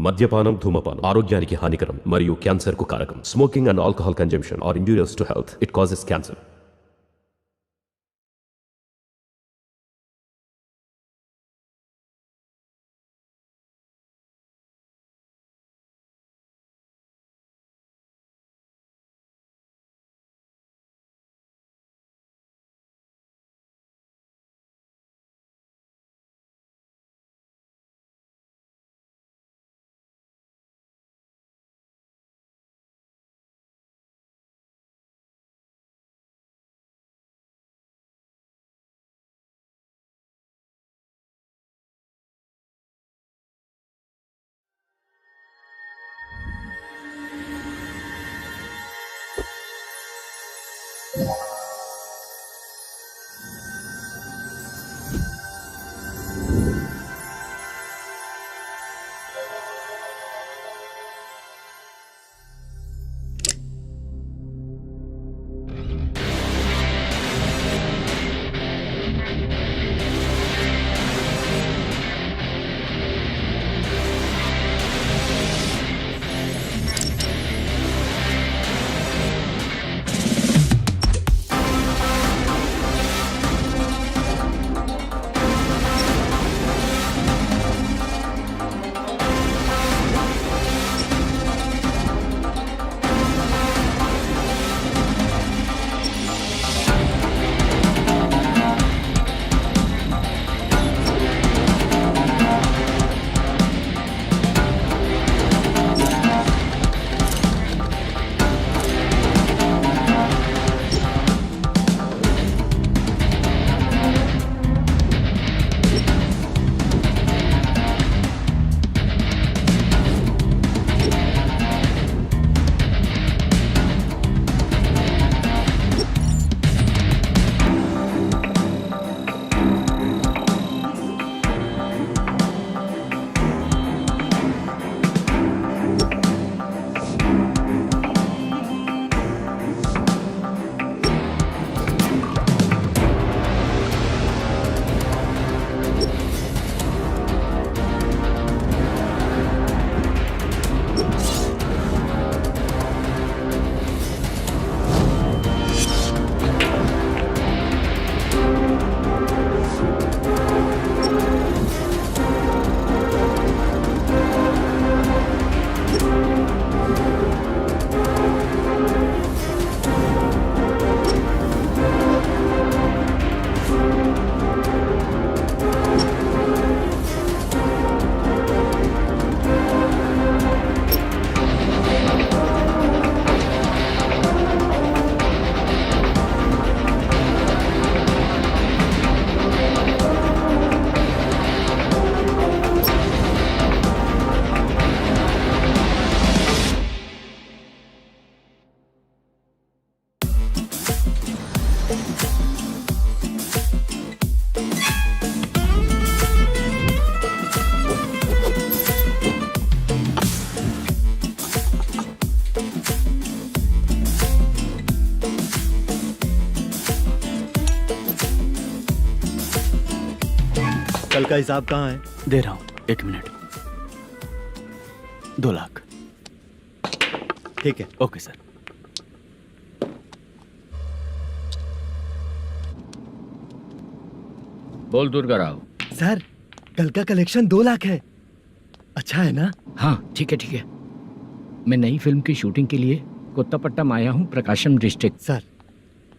మద్యపానం ధూమపానం ఆరోగ్యానికి హానికరం మరియు క్యాన్సర్ కు కారకం. Smoking and alcohol consumption are injurious to health. It causes cancer. कल का हिसाब कहाँ है? दे रहा हूँ, 1 मिनट. 2 लाख. ठीक है. Okay sir. बोल दुर्गा राव. सर कल का कलेक्शन 2 लाख है. अच्छा है ना? हाँ ठीक है ठीक है. मैं नई फिल्म की शूटिंग के लिए कोत्तापट्टम आया हूँ, प्रकाशम डिस्ट्रिक्ट. सर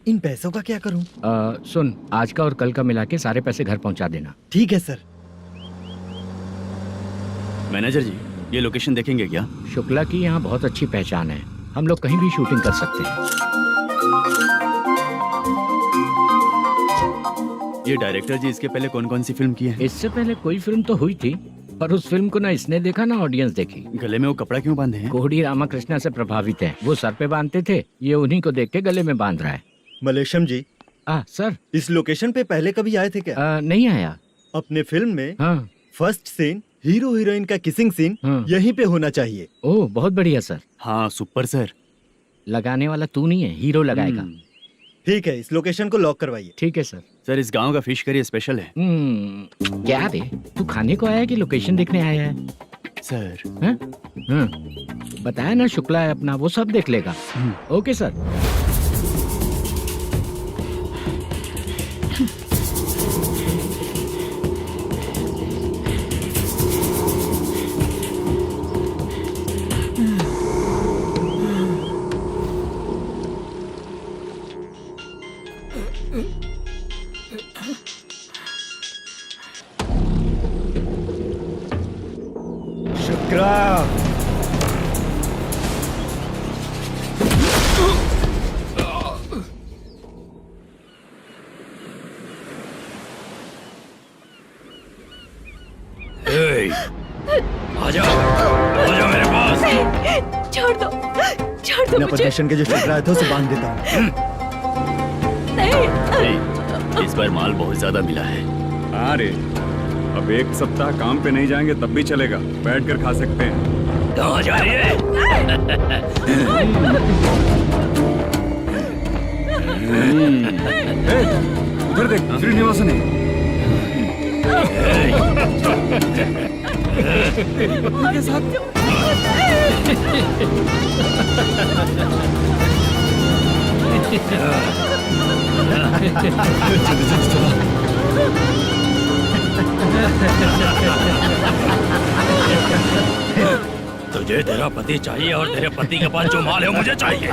इन पैसों का क्या करूँ? सुन, आज का और कल का मिला के सारे पैसे घर पहुँचा देना. ठीक है सर. मैनेजर जी, ये लोकेशन देखेंगे क्या? शुक्ला की यहाँ बहुत अच्छी पहचान है, हम लोग कहीं भी शूटिंग कर सकते हैं. ये डायरेक्टर जी इसके पहले कौन कौन सी फिल्म की है? इससे पहले कोई फिल्म तो हुई थी, पर उस फिल्म को ना इसने देखा ना ऑडियंस देखी. गले में वो कपड़ा क्यों बांधे हैं? कोहड़ी रामाकृष्णा से प्रभावित है. वो सर पे बांधते थे, ये उन्हीं को देख के गले में बांध रहा है. मलेशम जी, सर इस लोकेशन पे पहले कभी आए थे क्या? नहीं आया. अपने फिल्म में हाँ. फर्स्ट सीन हीरो हीरोइन का किसिंग सीन हाँ. यहीं पे होना चाहिए. ओह बहुत बढ़िया सर. हाँ सुपर सर. लगाने वाला तू नहीं है, हीरो लगाएगा. ठीक है, इस लोकेशन को लॉक करवाइए. ठीक है सर. सर इस गांव का फिश करी स्पेशल है. क्या रे, तू खाने को आया है कि लोकेशन देखने आया है? सर हैं? हाँ, बताया ना शुक्ला है अपना, वो सब देख लेगा। Okay sir. शुक्रा, आजा आजा मेरे पास। छोड़ दो बिना मुझे। परमिशन के जो शुक्रा है तो उसे बांध देता हूँ। नहीं, इस बार माल बहुत ज्यादा मिला है। हाँ रे, अब एक सप्ताह काम पे नहीं जाएंगे तब भी चलेगा, बैठ कर खा सकते हैं। कहाँ जा रही है? उधर देख, श्रीनिवासन है। उनके साथ तुझे तेरा पति चाहिए और तेरे पति के पास जो माल है वो मुझे चाहिए।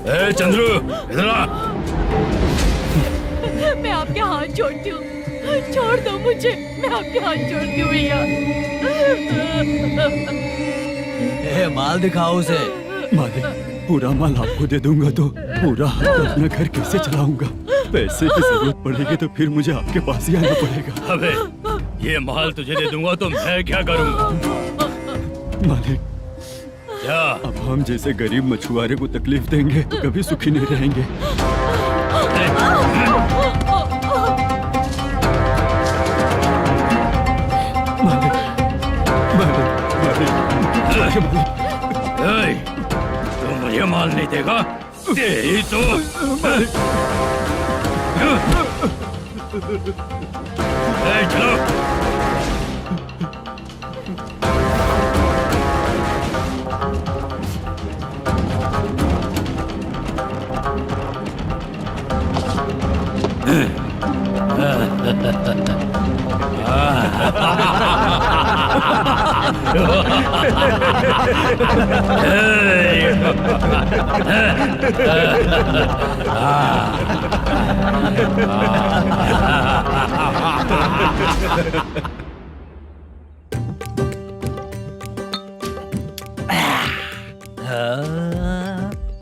ए चंद्रू, इधर आ। मैं आपके हाथ जोड़ती हूँ, छोड़ दो मुझे, मैं आपके हाथ जोड़ती हूँ भैया। माल दिखाओ उसे। मालिक, पूरा माल आपको दे दूंगा तो पूरा अपना घर कैसे चलाऊंगा? पैसे की जरूरत पड़ेगी तो फिर मुझे आपके पास ही आना पड़ेगा। अबे ये माल तुझे दे दूंगा तो मैं क्या करूंगा? मालिक, क्या? अब हम जैसे गरीब मछुआरे को तकलीफ देंगे तो कभी सुखी नहीं रहेंगे। मालिक, मालिक, मालिक, ए, तू मुझे माल नहीं देगा? तेरी तो ए, चलो।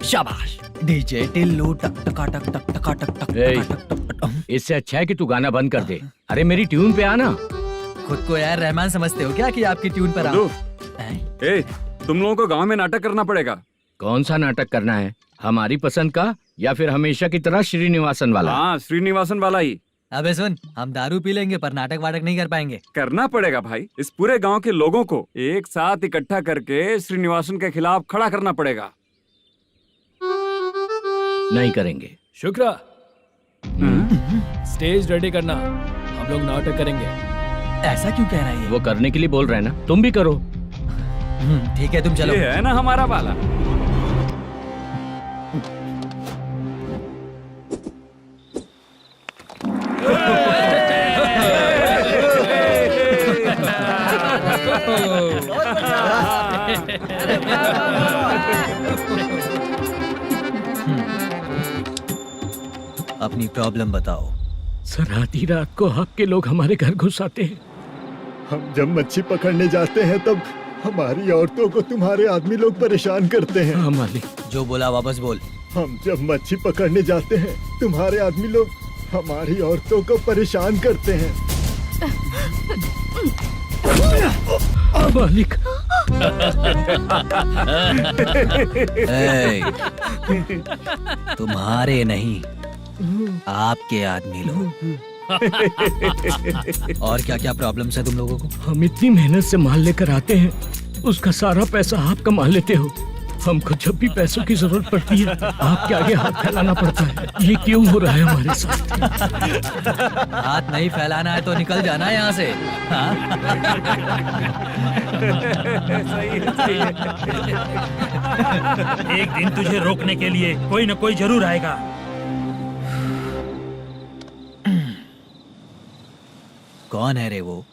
शाबाश। डीजे टिल्लू टक टका टक टक टका टक टक ए, टका टक टक टक। इससे अच्छा है कि तू गाना बंद कर दे। अरे मेरी ट्यून पे आना। खुद को यार रहमान समझते हो क्या कि आपकी ट्यून पर गुड्डू, हैं? ए, तुम लोगों को गांव में नाटक करना पड़ेगा। कौन सा नाटक करना है? हमारी पसंद का या फिर हमेशा की तरह श्रीनिवासन वाला? हाँ, श्रीनिवासन वाला ही अबे सुन, हम दारू पी लेंगे पर नाटक वाटक नहीं कर पाएंगे। करना पड़ेगा भाई। इस पूरे गांव के लोगों को एक साथ इकट्ठा करके श्रीनिवासन के खिलाफ खड़ा करना पड़ेगा। नहीं करेंगे। शुक्रा, स्टेज रेडी करना, हम लोग नाटक करेंगे। ऐसा क्यों कह रहा है ये? वो करने के लिए बोल रहे हैं ना, तुम भी करो। ठीक है, तुम चलो। ये है ना हमारा वाला। अपनी प्रॉब्लम बताओ। सर, आधी रात को आपके लोग हमारे घर घुस आते हैं। हम जब मच्छी पकड़ने जाते हैं तब हमारी औरतों को तुम्हारे आदमी लोग परेशान करते हैं। हाँ मालिक। जो बोला वापस बोल। हम जब मच्छी पकड़ने जाते हैं तुम्हारे आदमी लोग हमारी औरतों को परेशान करते हैं। मालिक, ए, तुम्हारे नहीं, आपके आदमी लोग। और क्या क्या प्रॉब्लम्स है तुम लोगों को? हम इतनी मेहनत से माल लेकर आते हैं, उसका सारा पैसा आप कमा लेते हो। हमको जब भी पैसों की जरूरत पड़ती है आपके आगे हाथ फैलाना पड़ता है। ये क्यों हो रहा है हमारे साथ? हाथ नहीं फैलाना है तो निकल जाना है यहाँ से। हाँ? एक दिन तुझे रोकने के लिए कोई न कोई जरूर आएगा। कौन है रे वो?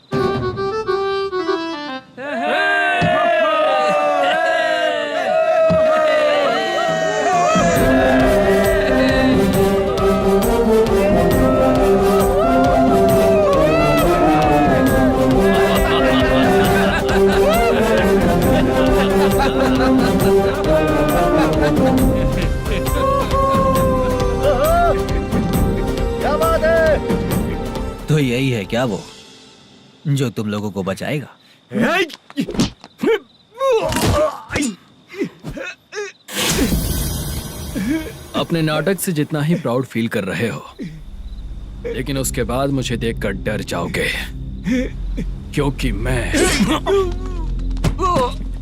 क्या बात है? तो यही है क्या वो जो तुम लोगों को बचाएगा? अपने नाटक से जितना ही प्राउड फील कर रहे हो, लेकिन उसके बाद मुझे देखकर डर जाओगे, क्योंकि मैं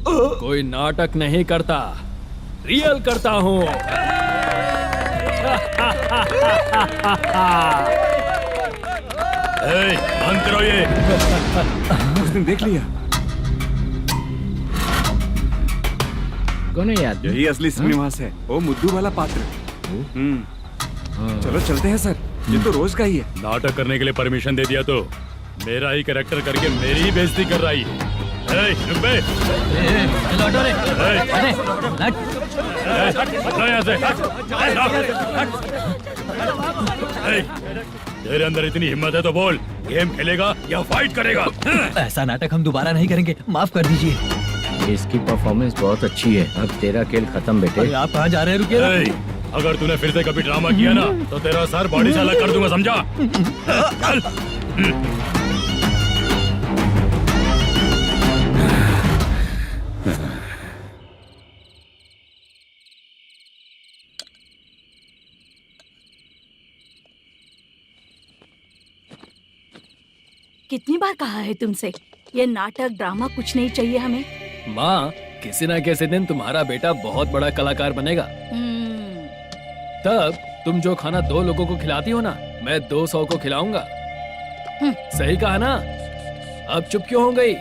कोई नाटक नहीं करता, रियल करता हूँ। बंद करो ये। उसने देख लिया। कौन है याद? यही असली श्रीनिवास है, वो मुद्दू वाला पात्र। चलो चलते हैं सर, ये तो रोज का ही है। नाटक करने के लिए परमिशन दे दिया तो मेरा ही कैरेक्टर करके मेरी ही बेइज्जती कर रही है। रुक बे। लौटो रे। हटो यहाँ से। तेरे अंदर इतनी हिम्मत है तो बोल, गेम खेलेगा या फाइट करेगा? ऐसा नाटक हम दोबारा नहीं करेंगे, माफ कर दीजिए। इसकी परफॉर्मेंस बहुत अच्छी है। अब तेरा खेल खत्म बेटे। अरे आप कहाँ जा रहे हैं? रुकिए। अगर तूने फिर से कभी ड्रामा किया ना तो तेरा सर बॉडी से अलग कर दूंगा, समझा? चल। कितनी बार कहा है तुमसे, ये नाटक ड्रामा कुछ नहीं चाहिए हमें। माँ, किसी न किसी दिन तुम्हारा बेटा बहुत बड़ा कलाकार बनेगा। तब तुम जो खाना 2 लोगों को खिलाती हो ना, मैं 200 को खिलाऊंगा। सही कहा ना? अब चुप क्यों हो गई?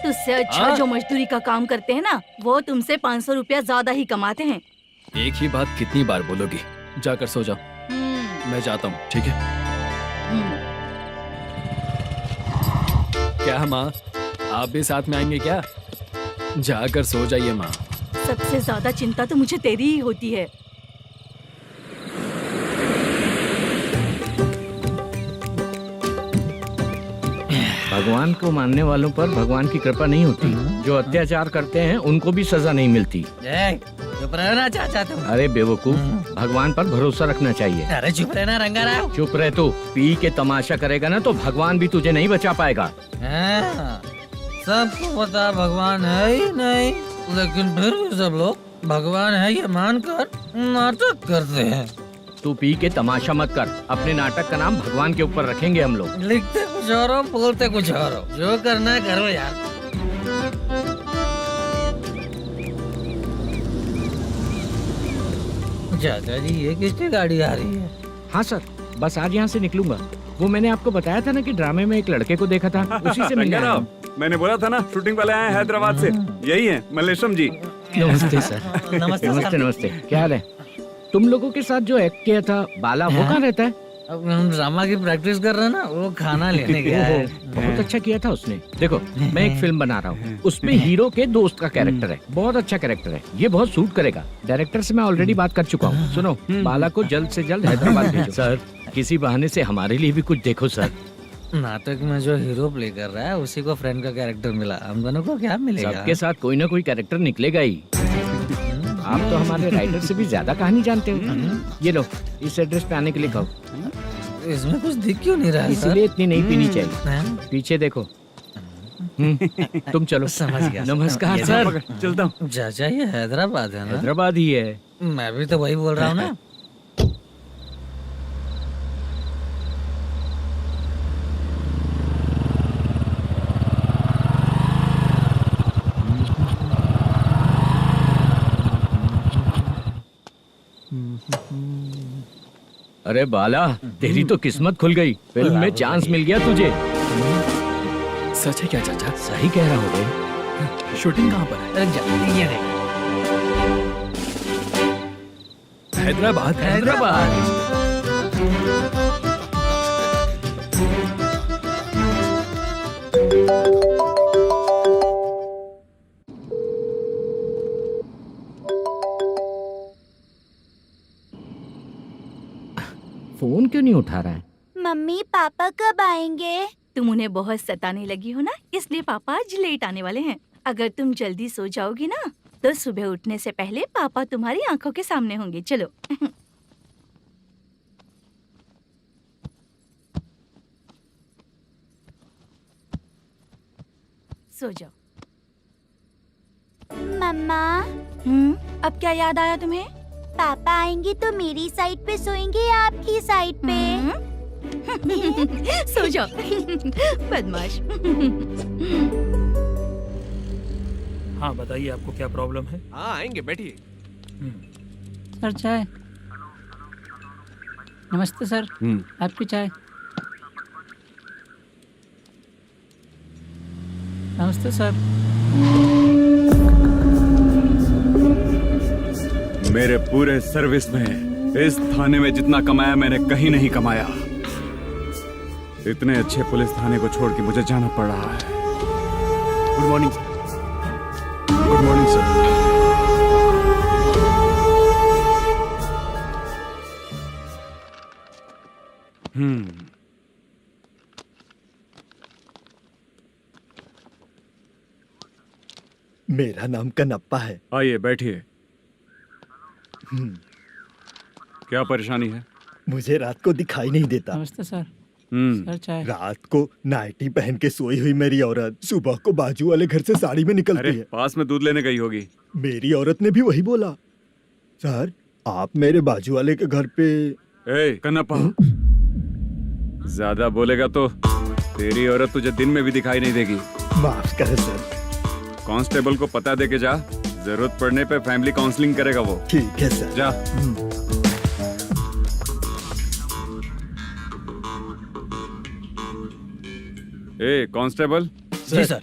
तुझसे अच्छा जो मजदूरी का काम करते हैं ना, वो तुमसे 500 रुपया ज्यादा ही कमाते हैं। एक ही बात कितनी बार बोलोगी? जाकर सो जाओ। मैं जाता हूँ, ठीक है? क्या माँ, आप भी साथ में आएंगे क्या? जाकर सो जाइए माँ। सबसे ज्यादा चिंता तो मुझे तेरी ही होती है। भगवान को मानने वालों पर भगवान की कृपा नहीं होती। जो अत्याचार करते हैं उनको भी सजा नहीं मिलती। चुप रहना चाचा तुम। अरे बेवकूफ, भगवान पर भरोसा रखना चाहिए। अरे चुप रहना रंगाराव। चुप रह तू। पी के तमाशा करेगा ना तो भगवान भी तुझे नहीं बचा पाएगा। सबको पता भगवान है ही नहीं, लेकिन फिर भी सब लोग भगवान है ये मानकर नाटक करते हैं। तू पी के तमाशा मत कर। अपने नाटक का नाम भगवान के ऊपर रखेंगे हम लोग। लिखते कुछ और हो, बोलते कुछ और हो, जो करना है करो यार। चाचा जी, ये किसकी गाड़ी आ रही है? हाँ सर, बस आज यहाँ से निकलूंगा। वो मैंने आपको बताया था ना कि ड्रामे में एक लड़के को देखा था, उसी से मिलने आया हूँ। मैंने बोला था ना, शूटिंग वाले आए हैं हैदराबाद से। यही है मल्लेशम जी। नमस्ते सर। नमस्ते नमस्ते नमस्ते। क्या हाल है? तुम लोगों के साथ जो एक्ट किया था बाला, वो कहाँ रहता है? अब हम ड्रामा की प्रैक्टिस कर रहे हैं ना, वो खाना लेने गया है। बहुत अच्छा किया था उसने। देखो, मैं एक फिल्म बना रहा हूँ, उसमें हीरो के दोस्त का कैरेक्टर है। बहुत अच्छा कैरेक्टर है, ये बहुत सूट करेगा। डायरेक्टर से मैं ऑलरेडी बात कर चुका हूँ। सुनो, बाला को जल्द से जल्द हैदराबाद भेजो। सर, किसी बहाने से हमारे लिए भी कुछ देखो सर। नाटक में जो हीरो प्ले कर रहा है उसी को फ्रेंड का कैरेक्टर मिला, हम दोनों को क्या मिलेगा? सबके साथ कोई ना कोई कैरेक्टर निकलेगा ही। आप तो हमारे राइटर से भी ज्यादा कहानी जानते हो। ये लो, इस एड्रेस पे आने के लिए कहो। इसमें कुछ दिख क्यों नहीं रहा? इसलिए इतनी नहीं पीनी चाहिए। पीछे देखो। तुम चलो। समझ गया। नमस्कार सर। चलता हूँ। चाचा, ये हैदराबाद है ना? हैदराबाद ही है। मैं भी तो वही बोल रहा हूँ ना। अरे बाला, तेरी तो किस्मत खुल गई, फिल्म में चांस मिल गया तुझे। सच है क्या चाचा? सही कह रहा हूँ बे। शूटिंग कहाँ पर है? ये देख। हैदराबाद। हैदराबाद। फोन क्यों नहीं उठा रहा है? मम्मी पापा कब आएंगे? तुम उन्हें बहुत सताने लगी हो ना, इसलिए पापा आज लेट आने वाले हैं। अगर तुम जल्दी सो जाओगी ना तो सुबह उठने से पहले पापा तुम्हारी आंखों के सामने होंगे। चलो। सो जाओ। मम्मा, अब क्या याद आया तुम्हें? पापा आएंगे तो मेरी साइड पे सोएंगे या आपकी साइड पे? सो जाओ। बदमाश। हाँ बताइए, आपको क्या प्रॉब्लम है? हाँ आएंगे, बैठिए। सर चाय। नमस्ते सर, आपकी चाय। नमस्ते सर। मेरे पूरे सर्विस में इस थाने में जितना कमाया मैंने कहीं नहीं कमाया। इतने अच्छे पुलिस थाने को छोड़ के मुझे जाना पड़ रहा है। Good morning sir. Good morning sir. मेरा नाम कनप्पा है। आइए बैठिए। क्या परेशानी है? मुझे रात को दिखाई नहीं देता। नमस्ते सर। सर चाय। रात को नाइटी पहन के सोई हुई मेरी औरत सुबह को बाजू वाले घर से साड़ी में निकलती अरे है। पास में दूध लेने गई होगी। मेरी औरत ने भी वही बोला। सर, आप मेरे बाजू वाले के घर पे। ए कन्नप्पा, ज्यादा बोलेगा तो तेरी औरत तुझे दिन में भी दिखाई नहीं देगी। माफ करें सर। कांस्टेबल को पता दे के जा, जरूरत पड़ने पे फैमिली काउंसलिंग करेगा वो। ठीक है सर। जा। ए कांस्टेबल। जी सर।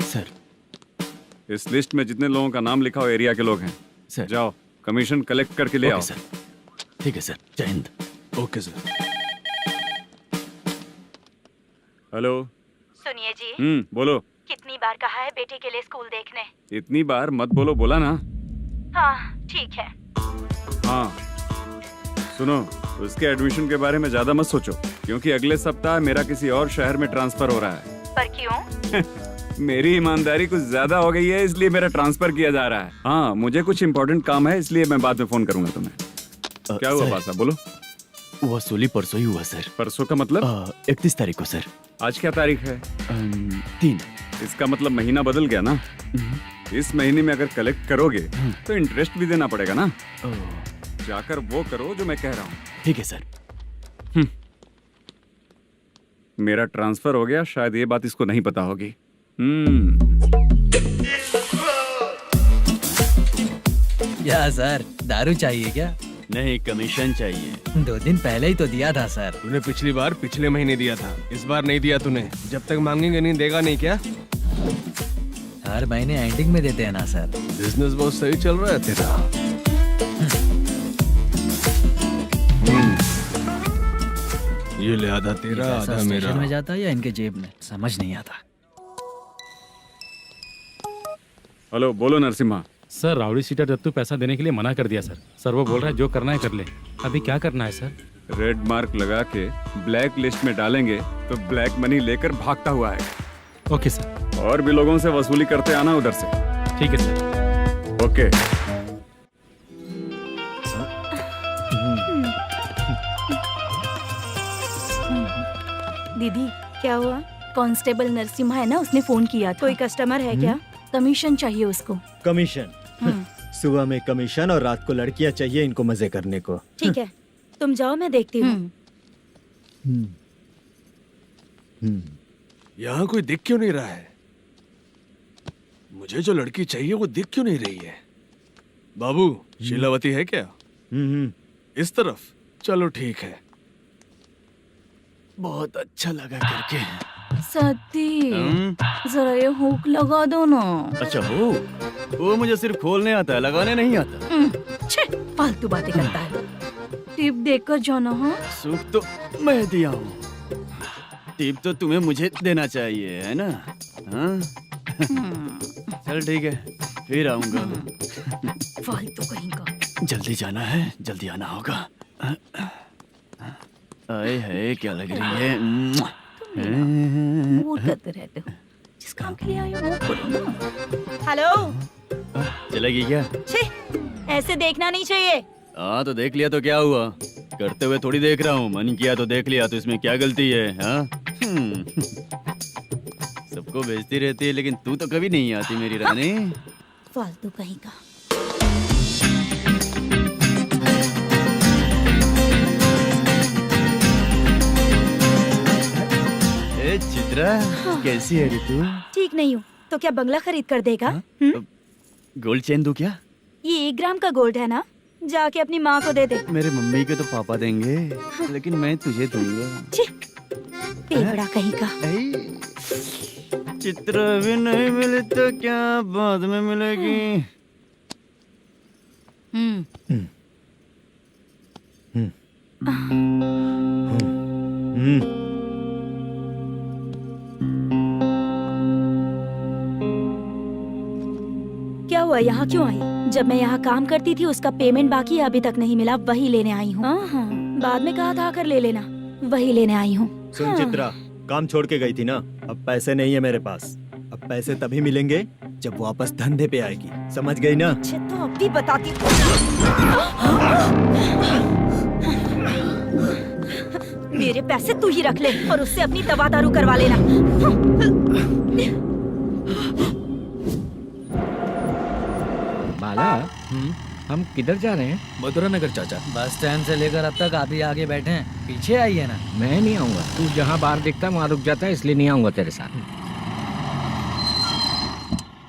सर, इस लिस्ट में जितने लोगों का नाम लिखा हो एरिया के लोग हैं। सर। जाओ कमीशन कलेक्ट करके ले आओ। सर। ठीक है सर। जय हिंद। Okay sir. हेलो। सुनिए जी। बोलो। कितनी बार कहा है बेटे के लिए स्कूल देखने? इतनी बार मत बोलो, बोला ना। हाँ ठीक है। हाँ सुनो, उसके एडमिशन के बारे में ज्यादा मत सोचो, क्योंकि अगले सप्ताह मेरा किसी और शहर में ट्रांसफर हो रहा है। पर क्यों? मेरी ईमानदारी कुछ ज्यादा हो गई है, इसलिए मेरा ट्रांसफर किया जा रहा है। हाँ मुझे कुछ इम्पोर्टेंट काम है, इसलिए मैं बाद में फोन करूंगा तुम्हें। क्या हुआ पासा, बोलो। वसूली परसों ही हुआ सर। परसों का मतलब? 31 तारीख को सर। आज क्या तारीख है? 3। इसका मतलब महीना बदल गया ना। इस महीने में अगर कलेक्ट करोगे तो इंटरेस्ट भी देना पड़ेगा ना। जाकर वो करो जो मैं कह रहा हूँ। ठीक है सर। मेरा ट्रांसफर हो गया, शायद ये बात इसको नहीं पता होगी। क्या सर, दारू चाहिए क्या? नहीं, कमीशन चाहिए। 2 दिन पहले ही तो दिया था सर। तूने पिछली बार पिछले महीने दिया था, इस बार नहीं दिया तूने। जब तक मांगेंगे नहीं देगा नहीं क्या? हर महीने एंडिंग में देते हैं ना सर। बिजनेस बहुत सही चल रहा है तेरा। ये ले आधा तेरा, पैसा आधा मेरा। स्टेशन में जाता है या इनके जेब में, समझ नहीं आता। हेलो, बोलो Narasimha. Sir, rowdy seater Dattu पैसा देने के लिए मना कर दिया सर। सर वो बोल रहा है जो करना है कर ले। अभी क्या करना है सर? रेड मार्क लगा के ब्लैक लिस्ट में डालेंगे तो ब्लैक मनी लेकर भागता हुआ है। Okay sir. और भी लोगों से वसूली करते आना उधर से। ठीक है सर। ओके। दीदी क्या हुआ? कांस्टेबल नरसिम्हा है ना, उसने फोन किया था। कोई कस्टमर है क्या? कमीशन चाहिए उसको। कमीशन? सुबह में कमीशन और रात को लड़कियां चाहिए इनको मजे करने को। ठीक है, तुम जाओ, मैं देखती हूँ। यहाँ कोई दिख क्यों नहीं रहा है? मुझे जो लड़की चाहिए वो दिख क्यों नहीं रही है? बाबू शीलावती है क्या? इस तरफ चलो ठीक है। बहुत अच्छा लगा करके। सती जरा ये हुक लगा दो ना। अच्छा वो मुझे सिर्फ खोलने आता है, लगाने नहीं आता। छे, फालतू बातें करता है। टिप देकर जाना। हाँ सुख तो मैं दिया हूँ, टिप तो तुम्हें मुझे देना चाहिए, है ना? हाँ? चल ठीक है, फिर आऊंगा। फालतू कहीं का। जल्दी जाना है, जल्दी आना होगा। आए है क्या लग रही है। मूड करते रहते हो। जिस काम के लिए आए हो वो करो ना। हेलो, चलेगी क्या? छी, ऐसे देखना नहीं चाहिए। हाँ तो देख लिया तो क्या हुआ, करते हुए थोड़ी देख रहा हूँ। मन किया तो देख लिया, तो इसमें क्या गलती है? हाँ? सबको भेजती रहती है, लेकिन तू तो कभी नहीं आती मेरी रानी। फालतू कहीं का। ए चित्रा, कैसी है रे तू? ठीक नहीं हूँ तो क्या बंगला खरीद कर देगा? गोल्ड चेन दूं क्या? ये 1 ग्राम का गोल्ड है ना, जाके अपनी माँ को दे दे। मेरे मम्मी के तो पापा देंगे, लेकिन मैं तुझे दूंगा। पेपड़ा कहीं का। चित्रा भी नहीं मिली तो क्या बाद में मिलेगी? क्या हुआ, यहाँ क्यों आई? जब मैं यहाँ काम करती थी उसका पेमेंट बाकी अभी तक नहीं मिला, वही लेने आई हूँ। बाद में कहा था आकर ले लेना, वही लेने आई हूँ। सुन चित्रा, काम छोड़ के गई थी ना, अब पैसे नहीं है मेरे पास। अब पैसे तभी मिलेंगे जब वापस धंधे पे आएगी, समझ गई ना? अच्छा तो अब भी बताती। मेरे पैसे तू ही रख ले और उससे अपनी दवा दारू करवा लेना। बाला, हम किधर जा रहे हैं? मथुरा नगर चाचा। बस स्टैंड से लेकर अब तक आप ही आगे बैठे हैं, पीछे आइए ना। मैं नहीं आऊंगा, तू जहाँ बाहर दिखता वहाँ रुक जाता है, इसलिए नहीं आऊंगा तेरे साथ।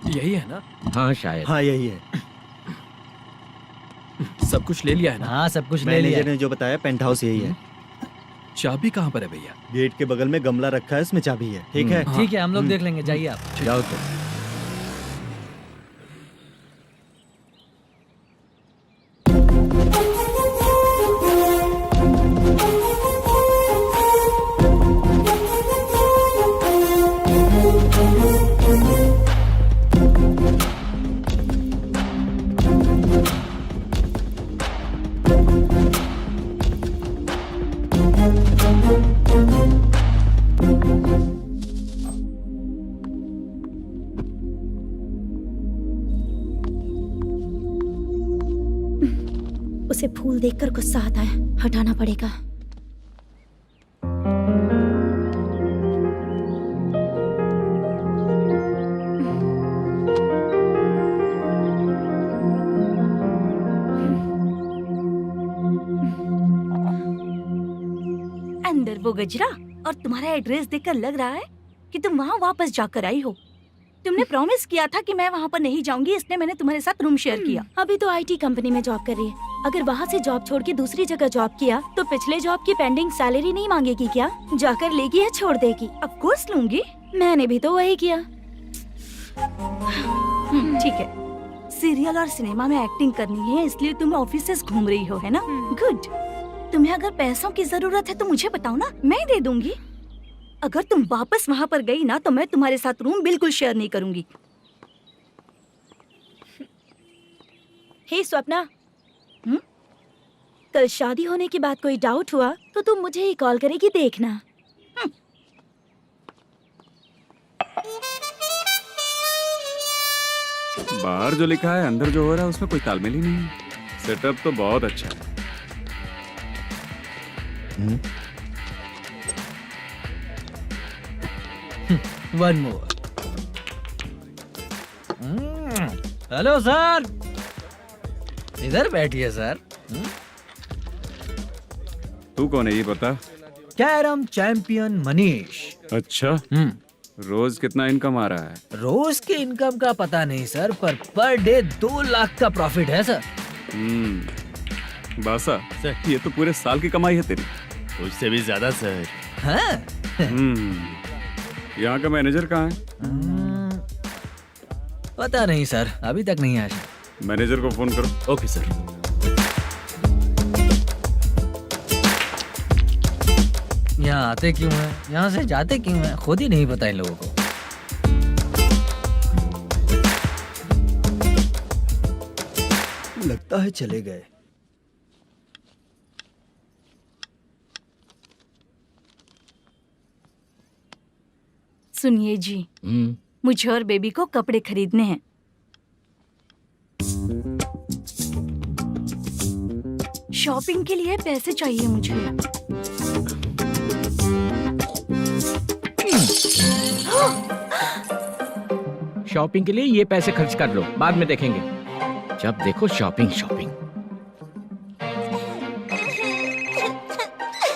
यही है ना? हाँ शायद। हाँ यही है। सब कुछ ले लिया है ना? हाँ सब कुछ ले लिया। मैनेजर ने जो बताया पेंट हाउस यही है। चाबी कहाँ पर है भैया? गेट के बगल में गमला रखा है, उसमें चाबी है। ठीक है? ठीक है, हम लोग देख लेंगे, जाइए आप। जाओ तो। उसे फूल देखकर गुस्सा आता है, हटाना पड़ेगा। अंदर वो गजरा और तुम्हारा एड्रेस देखकर लग रहा है कि तुम वहाँ वापस जाकर आई हो। तुमने प्रॉमिस किया था कि मैं वहाँ पर नहीं जाऊंगी, इसलिए मैंने तुम्हारे साथ रूम शेयर किया। अभी तो आईटी कंपनी में जॉब कर रही है। अगर वहाँ से जॉब छोड़ के दूसरी जगह जॉब किया तो पिछले जॉब की पेंडिंग सैलरी नहीं मांगेगी क्या? जाकर लेगी या छोड़ देगी? ऑफ कोर्स लूंगी। मैंने भी तो वही किया। ठीक है, सीरियल और सिनेमा में एक्टिंग करनी है, इसलिए तुम ऑफिसेस घूम रही हो, है ना? गुड। तुम्हें अगर पैसों की जरूरत है तो मुझे बताओ ना, मैं दे दूंगी। अगर तुम वापस वहाँ पर गई ना तो मैं तुम्हारे साथ रूम बिल्कुल शेयर नहीं करूंगी। हे स्वप्ना, कल शादी होने की बात कोई डाउट हुआ तो तुम मुझे ही कॉल करेगी, देखना। बाहर जो लिखा है अंदर जो हो रहा है उसमें कोई तालमेल ही नहीं है। सेटअप तो बहुत अच्छा है। One more. हेलो सर, इधर बैठिए सर। तू कौन है ये बता? Carrom champion Manish. अच्छा, रोज कितना इनकम आ रहा है? रोज के इनकम का पता नहीं सर, पर डे 2 लाख का प्रॉफिट है सर। बासा ये तो पूरे साल की कमाई है तेरी। उससे भी ज्यादा सर। हाँ? यहाँ का मैनेजर कहाँ है? पता नहीं सर, अभी तक नहीं आया। मैनेजर को फोन करो। Okay sir. यहाँ आते क्यों हैं, यहाँ से जाते क्यों हैं, खुद ही नहीं पता इन लोगों को। लगता है चले गए। सुनिए जी, मुझे और बेबी को कपड़े खरीदने हैं। शॉपिंग के लिए पैसे चाहिए मुझे। शॉपिंग के लिए ये पैसे खर्च कर लो, बाद में देखेंगे। जब देखो शॉपिंग शॉपिंग।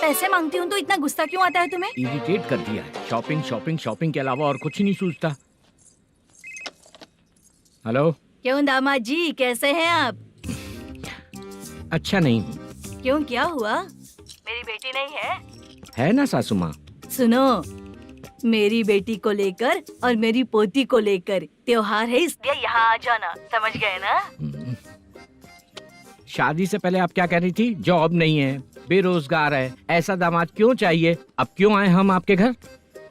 पैसे मांगती हूँ तो इतना गुस्सा क्यों आता है तुम्हें? इरिटेट कर दिया है। शॉपिंग शॉपिंग शॉपिंग के अलावा और कुछ नहीं सूझता। हेलो। क्यों दामाद जी, कैसे हैं आप? अच्छा नहीं। क्यों, क्या हुआ? मेरी बेटी नहीं है? है ना सासू माँ। सुनो, मेरी बेटी को लेकर और मेरी पोती को लेकर त्योहार है, इसलिए यहाँ आ जाना, समझ गए ना? शादी से पहले आप क्या कह रही थी? जॉब नहीं है, बेरोजगार है, ऐसा दामाद क्यों चाहिए? अब क्यों आए हम आपके घर?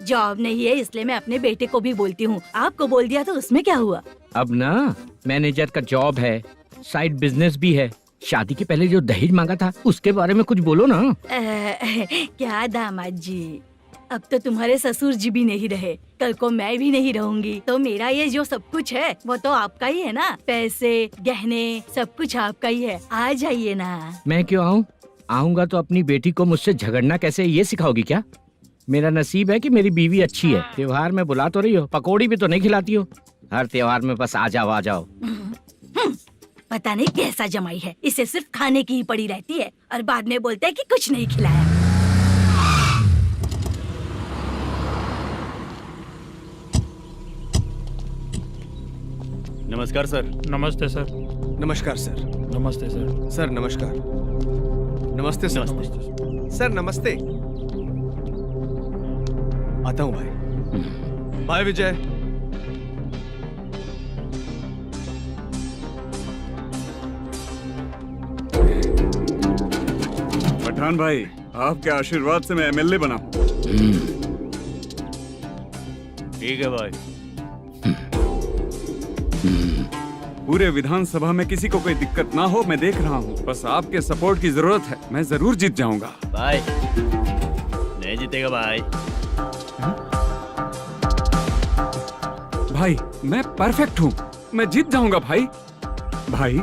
जॉब नहीं है इसलिए मैं अपने बेटे को भी बोलती हूँ। आपको बोल दिया तो उसमें क्या हुआ? अब ना मैनेजर का जॉब है, साइड बिजनेस भी है। शादी के पहले जो दहेज मांगा था उसके बारे में कुछ बोलो ना। क्या दामाद जी, अब तो तुम्हारे ससुर जी भी नहीं रहे, कल को मैं भी नहीं रहूंगी, तो मेरा ये जो सब कुछ है वो तो आपका ही है ना। पैसे, गहने, सब कुछ आपका ही है। आ जाइए ना। मैं क्यों आऊँ? आऊंगा तो अपनी बेटी को मुझसे झगड़ना कैसे ये सिखाओगी क्या? मेरा नसीब है कि मेरी बीवी अच्छी है। त्योहार में बुला तो रही हो, पकौड़ी भी तो नहीं खिलाती हो। हर त्योहार में बस आ जाओ आ जाओ। पता नहीं कैसा जमाई है, इसे सिर्फ खाने की ही पड़ी रहती है और बाद में बोलते हैं कि कुछ नहीं खिलाया। नमस्कार सर। नमस्ते सर। नमस्कार सर। नमस्ते सर। सर नमस्कार। नमस्ते सर। सर नमस्ते। आता हूँ भाई। बाय विजय। पठान भाई, आपके आशीर्वाद से मैं एमएलए बना हूँ। ठीक है भाई। पूरे विधानसभा में किसी को कोई दिक्कत ना हो, मैं देख रहा हूँ। बस आपके सपोर्ट की जरूरत है, मैं जरूर जीत जाऊंगा। भाई नहीं जीतेगा भाई। भाई मैं परफेक्ट हूँ, मैं जीत जाऊंगा भाई। भाई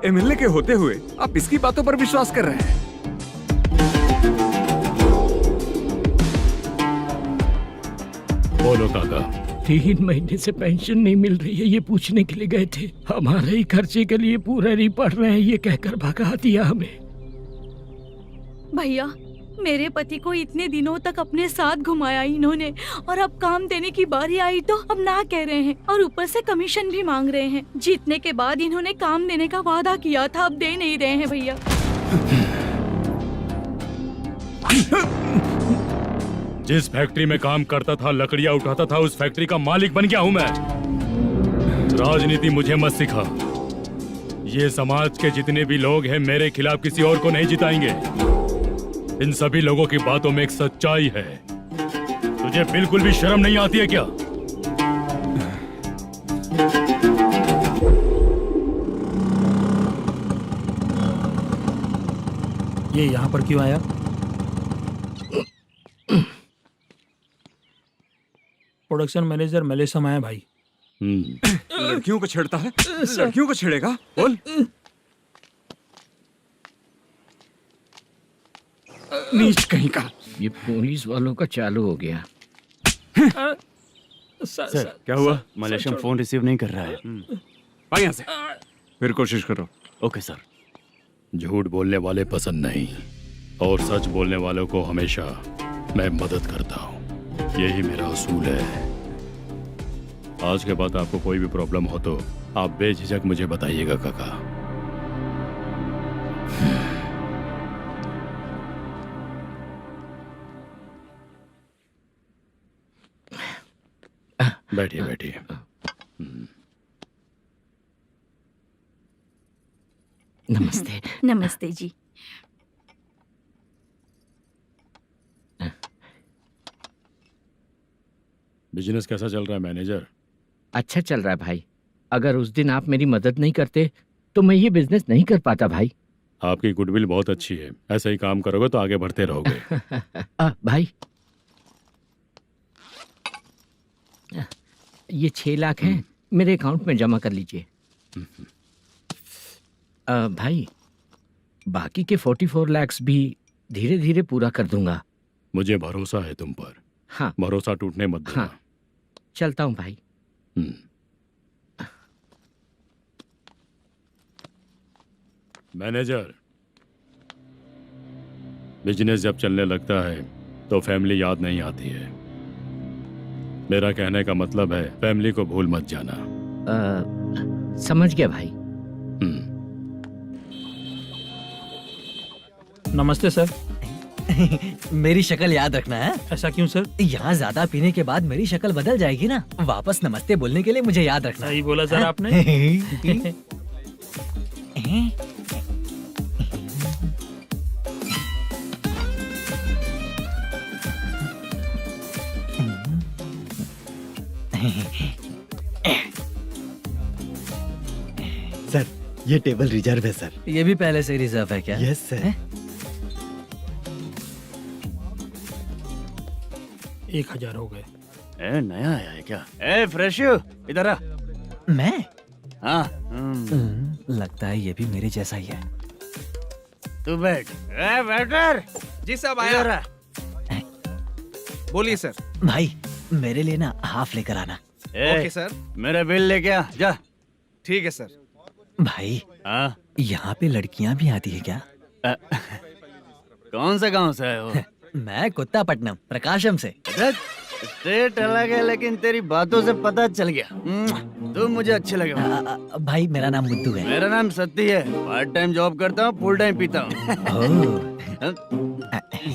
एमएलए के होते हुए आप इसकी बातों पर विश्वास कर रहे हैं? बोलो काका। 3 महीने से पेंशन नहीं मिल रही है, ये पूछने के लिए गए थे। हमारे ही खर्चे के लिए पूरा नहीं पड़ रहे हैं, ये कहकर भगा दिया हमें। भैया, मेरे पति को इतने दिनों तक अपने साथ घुमाया इन्होंने, और अब काम देने की बारी आई तो अब ना कह रहे हैं और ऊपर से कमीशन भी मांग रहे हैं। जीतने के बाद इन्होंने काम देने का वादा किया था, अब दे नहीं रहे हैं भैया। जिस फैक्ट्री में काम करता था, लकड़ियां उठाता था, उस फैक्ट्री का मालिक बन गया हूं मैं। राजनीति मुझे मत सिखा। ये समाज के जितने भी लोग हैं मेरे खिलाफ किसी और को नहीं जिताएंगे। इन सभी लोगों की बातों में एक सच्चाई है। तुझे बिल्कुल भी शर्म नहीं आती है क्या? ये यहाँ पर क्यों आया? प्रोडक्शन मैनेजर मलेशम आया भाई। लड़कियों को छेड़ता है, लड़कियों को छेड़ेगा? बोल। नीच कहीं का। ये पुलिस वालों का चालू हो गया। सर क्या हुआ? मलेशियन फोन रिसीव नहीं कर रहा है। भाई यहाँ से फिर कोशिश करो। Okay sir. झूठ बोलने वाले पसंद नहीं, और सच बोलने वालों को हमेशा मैं मदद करता हूँ। यही मेरा असूल है। आज के बाद आपको कोई भी प्रॉब्लम हो तो आप बेझिझक मुझे बताइएगा काका। बैठिए बैठिए। नमस्ते। नमस्ते जी। बिजनेस कैसा चल रहा है मैनेजर? अच्छा चल रहा है भाई। अगर उस दिन आप मेरी मदद नहीं करते तो मैं ये बिजनेस नहीं कर पाता भाई। आपकी गुडविल बहुत अच्छी है, ऐसा ही काम करोगे तो आगे बढ़ते रहोगे। भाई ये 6 लाख हैं, मेरे अकाउंट में जमा कर लीजिए। भाई बाकी के 44 लाख भी धीरे धीरे पूरा कर दूंगा। मुझे भरोसा है तुम पर। हाँ भरोसा टूटने मत देना। हाँ चलता हूँ भाई। मैनेजर, बिजनेस जब चलने लगता है तो फैमिली याद नहीं आती है। मेरा कहने का मतलब है फैमिली को भूल मत जाना। समझ गया भाई। नमस्ते सर। मेरी शक्ल याद रखना है। ऐसा क्यों सर? यहाँ ज्यादा पीने के बाद मेरी शक्ल बदल जाएगी ना। वापस नमस्ते बोलने के लिए मुझे याद रखना। सही बोला सर आपने। सर ये टेबल रिजर्व है सर। ये भी पहले से रिजर्व है क्या? Yes sir. 1000 हो गए। ए नया आया है क्या? ए फ्रेश इधर आ। मैं? हाँ। लगता है ये भी मेरे जैसा ही है। तू बैठ। ए वेटर। जी साहब आया। बोलिए सर। भाई मेरे लिए ना हाफ लेकर आना। Okay sir. मेरा बिल लेके आ जा। ठीक है सर। भाई हाँ यहाँ पे लड़कियाँ भी आती है क्या? कौन सा गांव से है वो? मैं कुत्तापट्टनम प्रकाशम से। स्टेट अलग है लेकिन तेरी बातों से पता चल गया। तू मुझे अच्छे लगे। भाई मेरा नाम मुद्दू है। मेरा नाम सत्ती है। पार्ट टाइम जॉब करता हूँ, फुल टाइम पीता हूँ। इस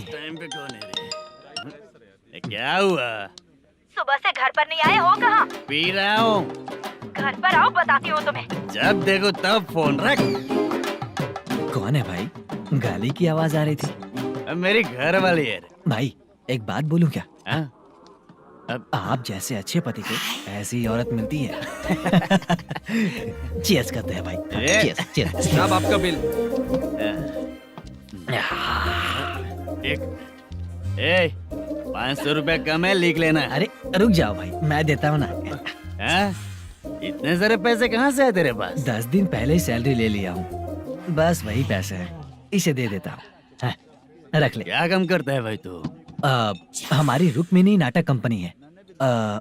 टाइम पे कौन है रे? क्या हुआ? सुबह से घर पर नहीं आए हो? कहाँ? पी रहा हूँ। घर पर आओ, बताती हूँ तुम्हें। जब देखो तब फोन रख। कौन है भाई? गाली की आवाज आ रही थी। मेरी घर वाली है। भाई एक बात बोलूं क्या? अब आप जैसे अच्छे पति को ऐसी औरत मिलती है। चीयर्स करते हैं भाई। Cheers cheers. साहब आपका बिल। एक 500 रुपया कम है, लिख लेना। अरे रुक जाओ भाई, मैं देता हूँ ना। इतने सारे पैसे कहाँ से है तेरे पास? 10 दिन पहले ही सैलरी ले लिया हूँ। बस वही पैसे हैं, इसे दे देता हूँ। रख ले। क्या काम करता है भाई तू? हमारी रुक्मिनी नाटक कंपनी है।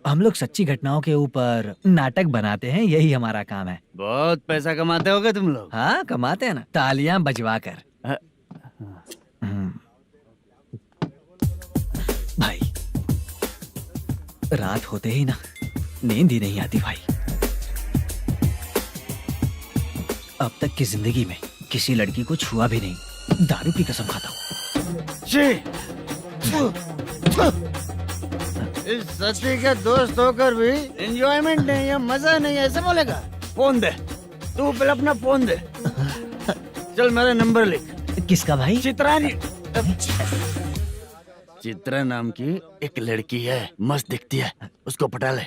हम लोग सच्ची घटनाओं के ऊपर नाटक बनाते हैं, यही हमारा काम है। बहुत पैसा कमाते होगे तुम लोग। हाँ कमाते हैं ना, तालियां बजवा कर। भाई रात होते ही ना नींद ही नहीं आती भाई। अब तक की जिंदगी में किसी लड़की को छुआ भी नहीं, दारू की कसम खाता हूँ। इस सच्ची के दोस्त होकर भी एंजॉयमेंट नहीं है, मजा नहीं है, ऐसे बोलेगा? फोन दे, तू पहले अपना फोन दे। चल मेरा नंबर लिख। किसका भाई? चित्रानी। चित्रा नाम की एक लड़की है, मस्त दिखती है, उसको पटा ले।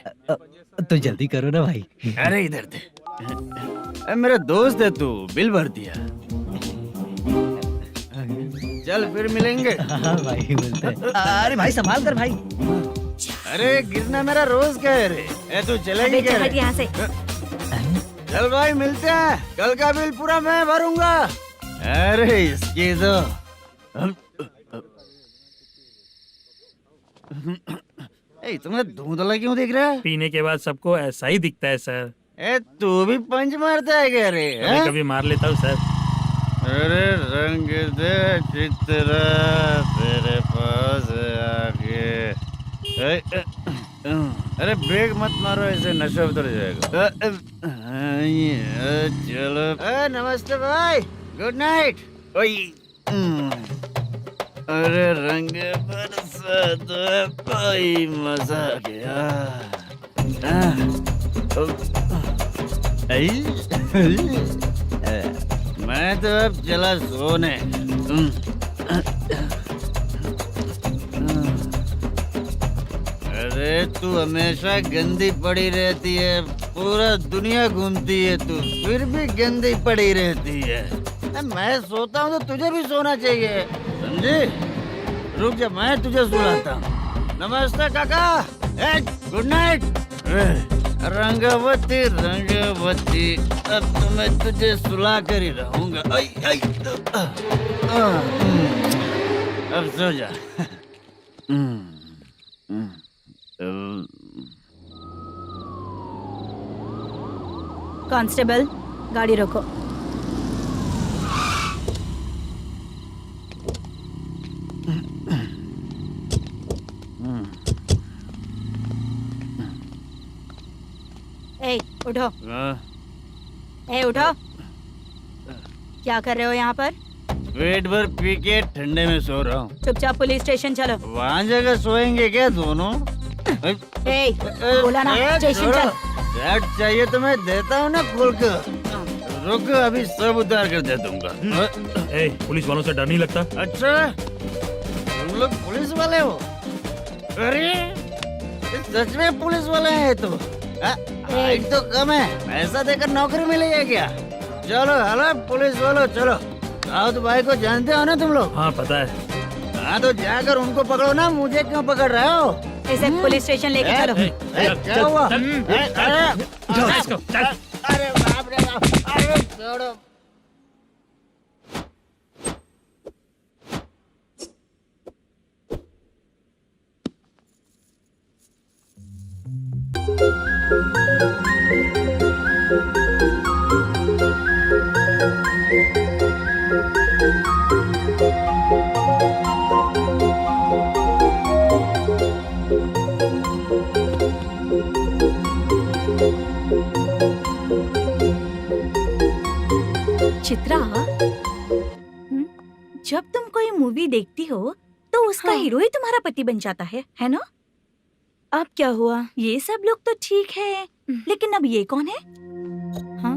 तो जल्दी करो ना भाई। अरे इधर दे। मेरा दोस्त है तू, बिल भर दिया। चल फिर मिलेंगे। हाँ भाई मिलते हैं। अरे भाई संभाल कर भाई। अरे गिरना मेरा रोज का है रे। तू चलेगी क्या रे? यहाँ से। चल भाई मिलते हैं, कल का बिल पूरा मैं भरूंगा। अरे इसकी तो तुम्हें धुंधला क्यों दिख रहा है? पीने के बाद सबको ऐसा ही दिखता है सर। तू भी पंच मारता है क्या रे? कभी कभी मार लेता हूँ सर। अरे रंग दे चित्रा तेरे पास आके। अरे ब्रेक मत मारो, ऐसे नशा उतर जाएगा। चलो। नमस्ते भाई, गुड नाइट। अरे रंग बरसात भाई, मजा आ गया। मैं तो अब चला सोने। अरे तू हमेशा गंदी पड़ी रहती है, पूरा दुनिया घूमती है तू, फिर भी गंदी पड़ी रहती है। मैं सोता हूँ तो तुझे भी सोना चाहिए, समझे? रुक जा, मैं तुझे सुलाता हूँ। नमस्ते काका, गुड नाइट। रंगवती रंगवती, अब तो मैं तुझे सुला कर ही रहूंगा। अब सो जा। कांस्टेबल, गाड़ी रोको। ए, उठो। ए, उठो। क्या कर रहे हो यहाँ पर? पेट भर पी के ठंडे में सो रहा हूँ। चुपचाप पुलिस स्टेशन चलो। वहाँ जगह सोएंगे क्या दोनों? ए, बोला ना, स्टेशन चल। शर्ट चाहिए तो मैं देता हूँ ना खोल कर। रुक, अभी सब उतार कर दे दूंगा। पुलिस वालों से डर नहीं लगता? अच्छा, तुम लोग पुलिस वाले हो? अरे सच में पुलिस वाले हैं तो? हाइट तो कम है, पैसा देकर नौकरी मिलेगी क्या? चलो हेलो पुलिस वालों, चलो। राउत भाई को जानते हो ना तुम लोग? हाँ पता है। हाँ तो जाकर उनको पकड़ो ना, मुझे क्यों पकड़ रहे हो? इसे पुलिस स्टेशन लेके चलो। क्या हुआ? अरे बाप रे बाप, अरे छोड़ो। चित्रा, जब तुम कोई मूवी देखती हो तो उसका हीरो ही तुम्हारा पति बन जाता है ना? अब क्या हुआ? ये सब लोग तो ठीक है, लेकिन अब ये कौन है? हाँ?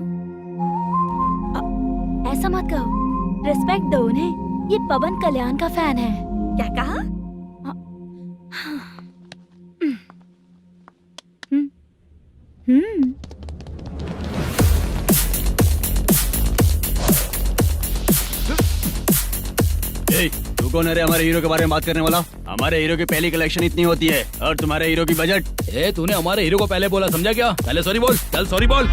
ऐसा मत कहो, रिस्पेक्ट दो उन्हें। ये पवन कल्याण का फैन है। क्या कहा? तू कौन है रे हमारे हीरो के बारे में बात करने वाला? हमारे हीरो की पहली कलेक्शन इतनी होती है और तुम्हारे हीरो की बजट। तूने हमारे हीरो को पहले बोला, समझा क्या? पहले सॉरी बोल, चल सॉरी बोल।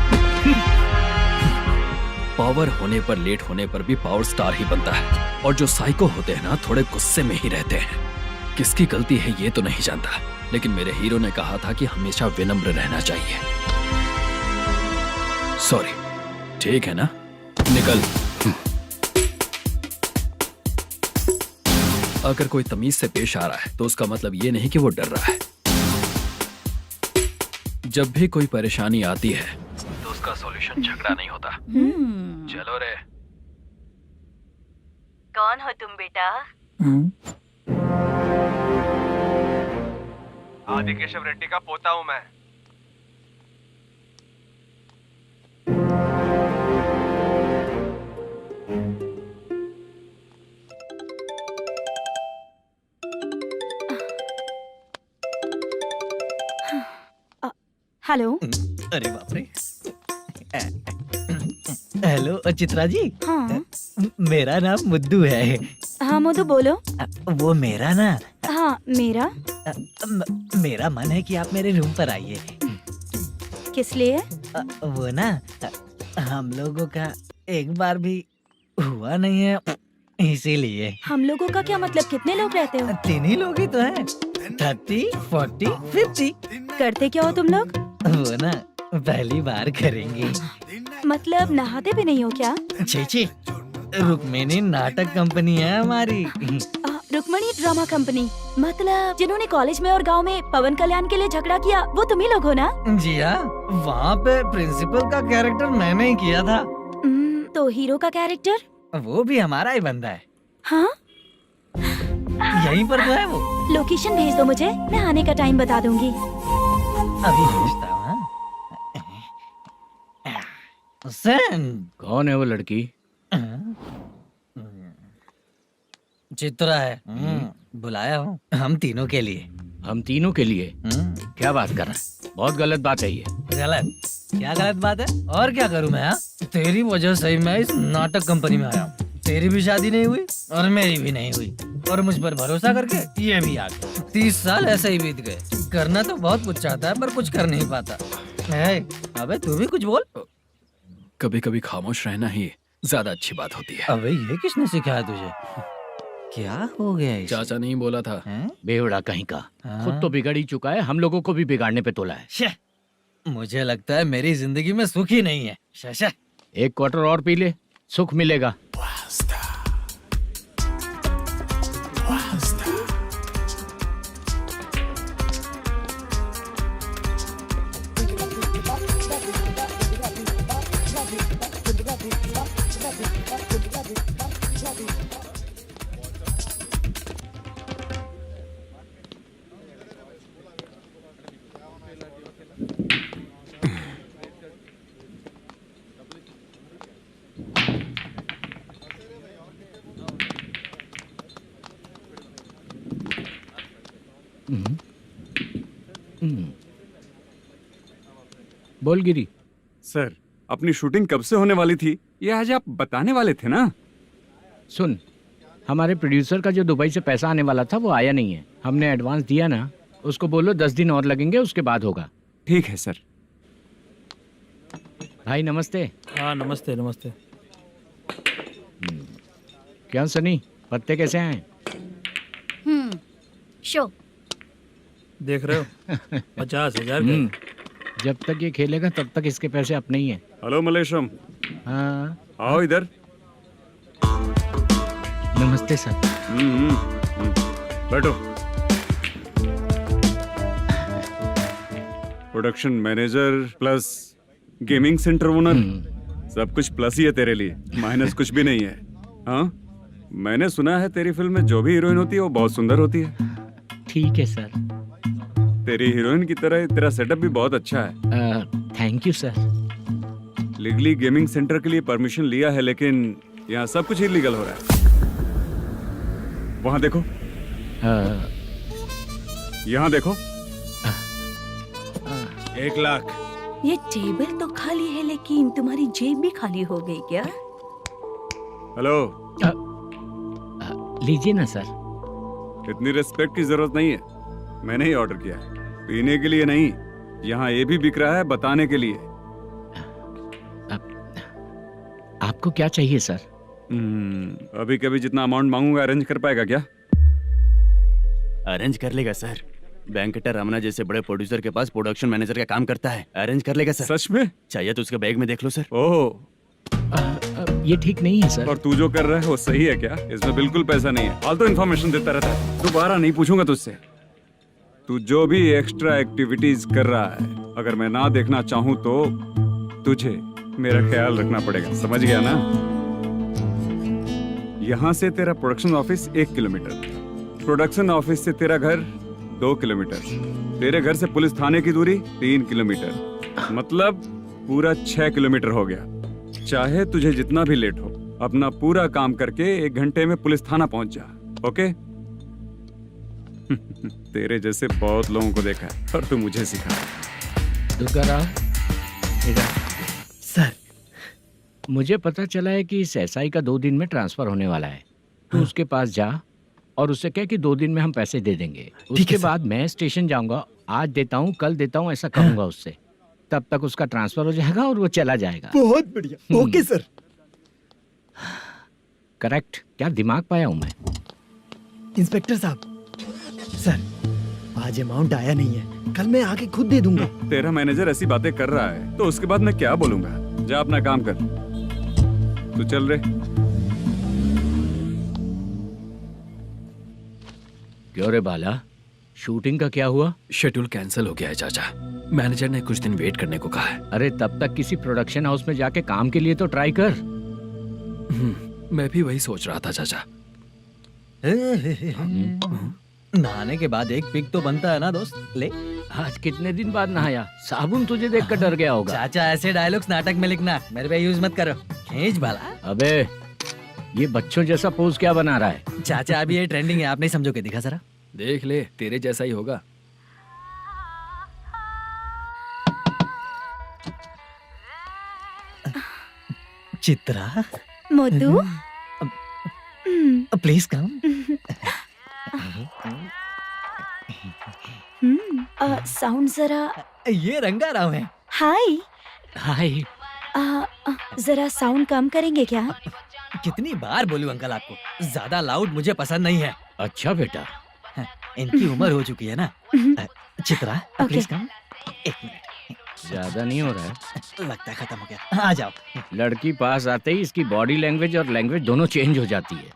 पावर होने पर, लेट होने पर भी पावर स्टार ही बनता है। और जो साइको होते हैं ना, थोड़े गुस्से में ही रहते हैं। किसकी गलती है ये तो नहीं जानता, लेकिन मेरे हीरो ने कहा था कि हमेशा विनम्र रहना चाहिए। सॉरी, ठीक है ना? निकल। अगर कोई तमीज से पेश आ रहा है तो उसका मतलब ये नहीं कि वो डर रहा है। जब भी कोई परेशानी आती है तो उसका सॉल्यूशन झगड़ा नहीं होता। चलो रे। कौन हो तुम बेटा? आदि केशव रेड्डी का पोता हूँ मैं। हेलो। अरे बाप रे। हेलो चित्रा जी। हाँ। मेरा नाम मुद्दू है। हाँ मधु बोलो। वो मेरा ना। हाँ मेरा। मेरा मन है कि आप मेरे रूम पर आइए। किस लिए? वो ना, हम लोगों का एक बार भी हुआ नहीं है, इसीलिए। हम लोगों का क्या मतलब? कितने लोग रहते हो? 3 ही लोग ही तो हैं। 30, 40, 50। करते क्या हो तुम लोग? वो ना पहली बार करेंगे। मतलब नहाते भी नहीं हो क्या? छी छी, रुक्मिणी नाटक कंपनी है हमारी। Rukmani drama company. मतलब जिन्होंने कॉलेज में और गांव में पवन कल्याण के लिए झगड़ा किया, वो तुम ही लोग हो ना? जी हाँ, वहाँ पे प्रिंसिपल का कैरेक्टर मैंने ही किया था। तो हीरो का कैरेक्टर? वो भी हमारा ही बंदा है। हाँ, यहीं पर तो है वो। लोकेशन भेज दो मुझे, मैं आने का टाइम बता दूंगी। अभी भेजता हूँ। कौन है वो लड़की? चित्रा है। बुलाया हूँ हम तीनों के लिए। हम तीनों के लिए? क्या बात कर रहा है? बहुत गलत बात है ये। गलत? क्या गलत बात है? और क्या करूँ मैं? तेरी वजह से ही मैं इस नाटक कंपनी में आया हूँ। तेरी भी शादी नहीं हुई और मेरी भी नहीं हुई, और मुझ पर भरोसा करके ये भी आ गया। 30 साल ऐसे ही बीत गए। करना तो बहुत कुछ चाहता है पर कुछ कर नहीं पाता। अबे तू भी कुछ बोल। कभी कभी खामोश रहना ही ज्यादा अच्छी बात होती है। अबे ये किसने सिखाया तुझे? क्या हो गया इसे? चाचा नहीं बोला था। बेवड़ा कहीं का। खुद तो बिगड़ ही चुका है, हम लोगों को भी बिगाड़ने पे तोला है। मुझे लगता है मेरी जिंदगी में सुख ही नहीं है। शशा, एक क्वार्टर और पी ले, सुख मिलेगा। बोल गिरी। सर, अपनी शूटिंग कब से होने वाली थी ये आज आप बताने वाले थे ना? सुन, हमारे प्रोड्यूसर का जो दुबई से पैसा आने वाला था वो आया नहीं है। हमने एडवांस दिया ना, उसको बोलो 10 दिन और लगेंगे, उसके बाद होगा। ठीक है सर। भाई नमस्ते। हाँ नमस्ते नमस्ते। क्या सनी, पत्ते कैसे हैं? शो देख रहे हो 50,000 का। जब तक ये खेलेगा तब तक इसके पैसे अपने ही हैं। हेलो मलेशम। हाँ आओ इधर। नमस्ते सर। बैठो। Production manager plus gaming centre owner, सब कुछ प्लस ही है तेरे लिए, माइनस कुछ भी नहीं है। हाँ, मैंने सुना है तेरी फिल्म में जो भी हीरोइन होती है वो बहुत सुंदर होती है। ठीक है सर। तेरी हीरोइन की तरह तेरा सेटअप भी बहुत अच्छा है। Thank you sir. Legally gaming centre के लिए परमिशन लिया है, लेकिन यहाँ सब कुछ इलीगल हो रहा है। वहाँ देखो। यहाँ देखो। 1 लाख। ये टेबल तो खाली है लेकिन तुम्हारी जेब भी खाली हो गई क्या? हेलो। लीजिए ना सर। इतनी रिस्पेक्ट की जरूरत नहीं है, मैंने ही ऑर्डर किया है। पीने के लिए नहीं, यहाँ ये भी बिक रहा है बताने के लिए। आपको क्या चाहिए सर? अभी कभी जितना अमाउंट मांगूंगा अरेंज कर पाएगा क्या? अरेंज कर लेगा सर। वेंकटर रमना जैसे बड़े प्रोड्यूसर के पास प्रोडक्शन मैनेजर का काम करता है, अरेंज कर लेगा सर। सच में? चाहिए तो उसके बैग में देख लो सर। ओह, ये ठीक नहीं है सर। और तू जो कर रहा है वो सही है क्या? इसमें बिल्कुल पैसा नहीं है, फालतू इन्फॉर्मेशन देता रहता है। दोबारा नहीं पूछूंगा तुझसे। तू जो भी एक्स्ट्रा एक्टिविटीज कर रहा है, अगर मैं ना देखना चाहूँ तो तुझे मेरा ख्याल रखना पड़ेगा, समझ गया ना? यहाँ से तेरा production office 1 kilometre, production office से तेरा घर 2 किलोमीटर, तेरे घर से पुलिस थाने की दूरी 3 किलोमीटर, मतलब पूरा 6 किलोमीटर हो गया। चाहे तुझे जितना भी लेट हो, अपना पूरा काम करके 1 घंटे में पुलिस थाना पहुंच जा, ओके? तेरे जैसे बहुत लोगों को देखा है और तू मुझे सिखा। सर, मुझे पता चला है कि इस एसआई का 2 दिन में ट्रांसफर होने वाला है। तो उसके पास जा और उससे कह कि 2 दिन में हम पैसे दे देंगे। उसके बाद मैं स्टेशन जाऊंगा, आज देता हूँ कल देता हूँ ऐसा कहूंगा उससे। तब तक उसका ट्रांसफर हो जाएगा और वो चला जाएगा। बहुत बढ़िया, ओके सर। करेक्ट। क्या दिमाग पाया हूँ मैं। इंस्पेक्टर साहब, सर आज अमाउंट आया नहीं है, कल मैं आके खुद दे दूंगा। तेरा मैनेजर ऐसी बातें कर रहा है तो उसके बाद मैं क्या बोलूंगा? जा अपना काम कर। तू चल रे। क्यों रे बाला, शूटिंग का क्या हुआ? शेड्यूल कैंसिल हो गया है चाचा। मैनेजर ने कुछ दिन वेट करने को कहा है। अरे तब तक किसी प्रोडक्शन हाउस में जाके काम के लिए तो ट्राई कर। मैं भी वही सोच रहा था चाचा। नहाने के बाद एक पिक तो बनता है ना दोस्त। ले, आज कितने दिन बाद नहाया? साबुन तुझे देखकर डर गया होगा। चाचा ऐसे डायलॉग्स नाटक में लिखना, मेरे पे यूज मत करो। खींच बाला। अबे ये बच्चों जैसा पोज क्या बना रहा है? चाचा अभी ये ट्रेंडिंग है, आप नहीं समझोगे। दिखा जरा। देख ले, तेरे जैसा ही होगा। Chitra, Modu, please come. Sound जरा। ये रंगाराव है। हाय। हाय। जरा साउंड कम करेंगे क्या? कितनी बार बोलूं अंकल आपको, ज्यादा लाउड मुझे पसंद नहीं है। अच्छा बेटा, इनकी उम्र हो चुकी है ना। Chitra please come. एक मिनट, ज्यादा नहीं हो रहा है? लगता है खत्म हो गया। आ जाओ। लड़की पास आते ही इसकी बॉडी लैंग्वेज और लैंग्वेज दोनों चेंज हो जाती है।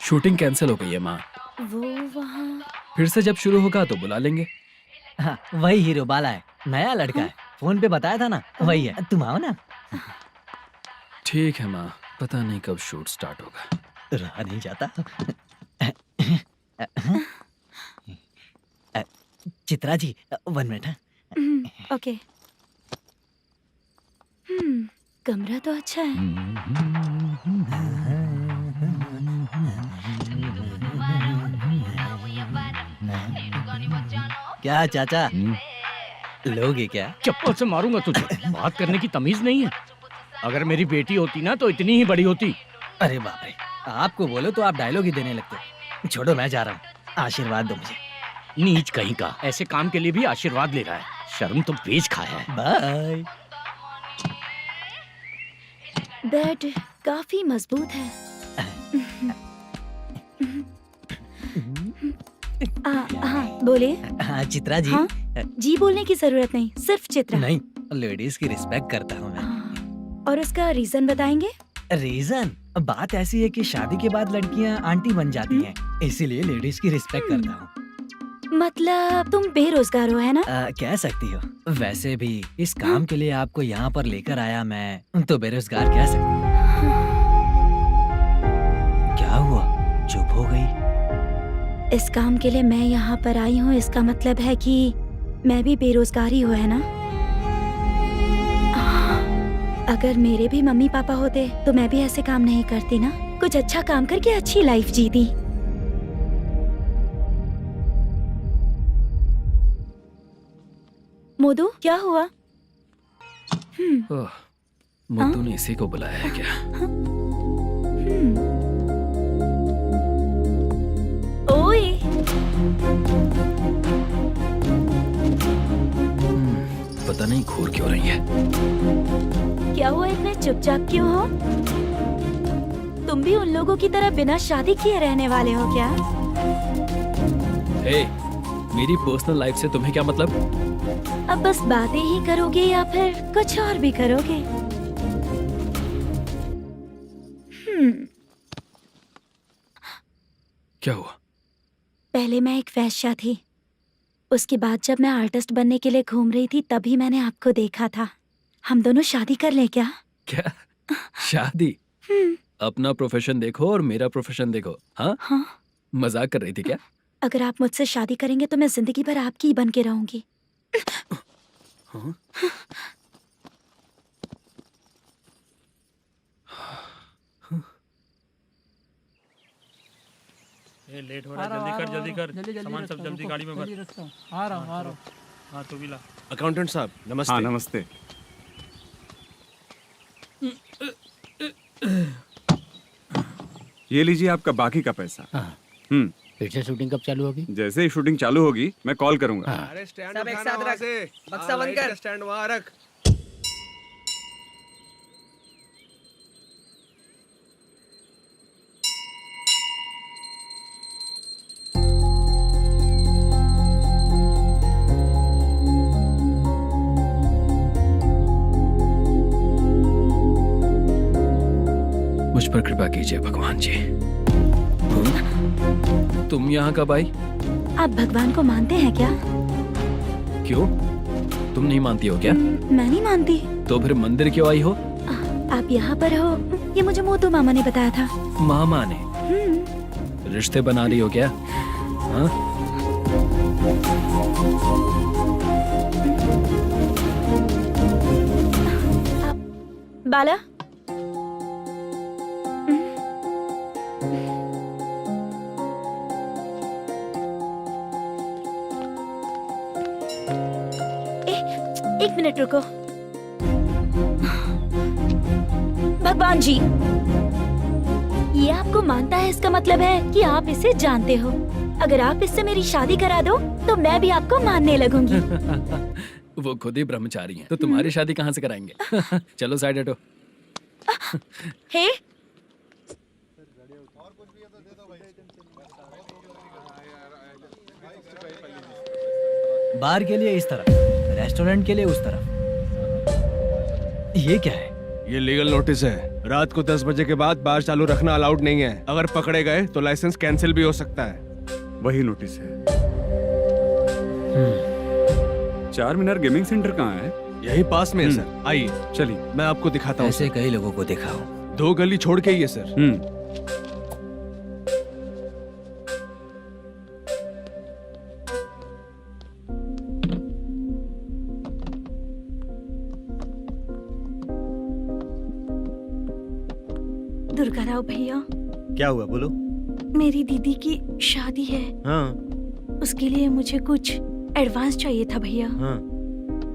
शूटिंग कैंसिल हो गई है माँ। वो वहाँ। फिर से जब शुरू होगा तो बुला लेंगे। हाँ, वही हीरो बाला है, नया लड़का है। फोन पे बताया था ना, वही है। तुम आओ ना। ठीक है माँ, पता नहीं कब शूट स्टार्ट होगा। रहा नहीं जाता। चित्रा जी 1 मिनट। ओके। कमरा तो अच्छा है। क्या चाचा, लोगे क्या? चप्पल से मारूंगा तुझे। बात करने की तमीज नहीं है। अगर मेरी बेटी होती ना तो इतनी ही बड़ी होती। अरे बाप रे, आपको बोलो तो आप डायलॉग ही देने लगते। छोड़ो, मैं जा रहा हूँ। आशीर्वाद दो मुझे। नीच कहीं का, ऐसे काम के लिए भी आशीर्वाद ले रहा है। शर्म तो पेच खाया है। बाय। बेड काफी मजबूत है। हाँ बोले। हाँ चित्रा जी। हाँ? जी बोलने की जरूरत नहीं, सिर्फ चित्रा। नहीं, लेडीज की रिस्पेक्ट करता हूँ मैं। और उसका रीजन बताएंगे? रीजन? बात ऐसी है कि शादी के बाद लड़कियाँ आंटी बन जाती हैं, इसीलिए लेडीज की रिस्पेक्ट करता हूँ। मतलब तुम बेरोजगार हो, है ना? कह सकती हो। वैसे भी इस काम के लिए आपको यहाँ पर लेकर आया मैं, तो बेरोजगार कह सकती हूँ। क्या हुआ, चुप हो गई? इस काम के लिए मैं यहाँ पर आई हूँ, इसका मतलब है कि मैं भी बेरोजगार ही हूँ, है ना? अगर मेरे भी मम्मी पापा होते तो मैं भी ऐसे काम नहीं करती ना। कुछ अच्छा काम करके अच्छी लाइफ जीती। मोदू, क्या हुआ? मोदू ने इसी को बुलाया है क्या? ओए। पता नहीं घूर क्यों रही है। क्या हुआ, इतने चुपचाप क्यों हो? तुम भी उन लोगों की तरह बिना शादी किए रहने वाले हो क्या? हे, मेरी पर्सनल लाइफ से तुम्हें क्या मतलब? अब बस बातें ही करोगे या फिर कुछ और भी करोगे? क्या हुआ? पहले मैं एक वेश्या थी, उसके बाद जब मैं आर्टिस्ट बनने के लिए घूम रही थी तभी मैंने आपको देखा था। हम दोनों शादी कर ले क्या? क्या शादी? अपना प्रोफेशन देखो और मेरा प्रोफेशन देखो। हाँ? हाँ। मजाक कर रही थी क्या? अगर आप मुझसे शादी करेंगे तो मैं जिंदगी भर आपकी ही बन के रहूंगी। हाँ? ये लेट हो रहा है, जल्दी कर। सामान सब जल्दी गाड़ी में भर। आ रहा हूँ। हाँ तू भी ला। अकाउंटेंट साहब नमस्ते। हाँ नमस्ते। ये लीजिए आपका बाकी का पैसा। फिर से शूटिंग कब चालू होगी? जैसे ही शूटिंग चालू होगी मैं कॉल करूंगा। अरे स्टैंड सब एक साथ रख, बक्सा बंद कर। स्टैंड वहाँ रख। मुझ पर कृपा कीजिए भगवान जी। तुम यहाँ कब आई? आप भगवान को मानते हैं क्या? क्यों? तुम नहीं मानती हो क्या? मैं नहीं मानती। तो फिर मंदिर क्यों आई हो? आप यहाँ पर हो ये मुझे मोटू मामा ने बताया था। मामा ने? रिश्ते बना रही हो क्या? हाँ? बाला, एक मिनट रुको। भगवान जी, ये आपको मानता है, इसका मतलब है कि आप इसे जानते हो। अगर आप इससे मेरी शादी करा दो तो मैं भी आपको मानने लगूंगी। वो खुद ही ब्रह्मचारी हैं, तो तुम्हारी शादी कहाँ से कराएंगे? चलो साइड हटो। हे, बार के लिए इस तरफ, रेस्टोरेंट के लिए उस तरफ। ये क्या है? ये लीगल नोटिस है। रात को 10 बजे के बाद बार चालू रखना अलाउड नहीं है। अगर पकड़े गए तो लाइसेंस कैंसिल भी हो सकता है। वही नोटिस है। चार मीनार गेमिंग सेंटर कहाँ है? यही पास में है सर। आइए चलिए मैं आपको दिखाता हूँ। ऐसे कई लोगों को देखा हूँ। 2 गली छोड़ के ही है सर। दुर्गा राव भैया, क्या हुआ बोलो। मेरी दीदी की शादी है। हाँ उसके लिए मुझे कुछ एडवांस चाहिए था भैया। हाँ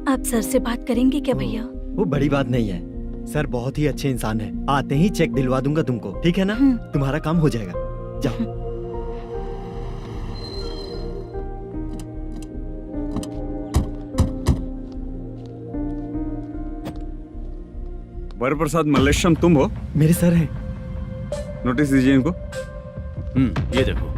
आप सर से बात करेंगे क्या भैया? वो बड़ी बात नहीं है। सर बहुत ही अच्छे इंसान है। आते ही चेक दिलवा दूंगा तुमको, ठीक है ना? तुम्हारा काम हो जाएगा। जाओ। वरप्रसाद मल्लेश्वरम तुम हो? मेरे सर हैं। नोटिस दीजिए इनको। ये देखो।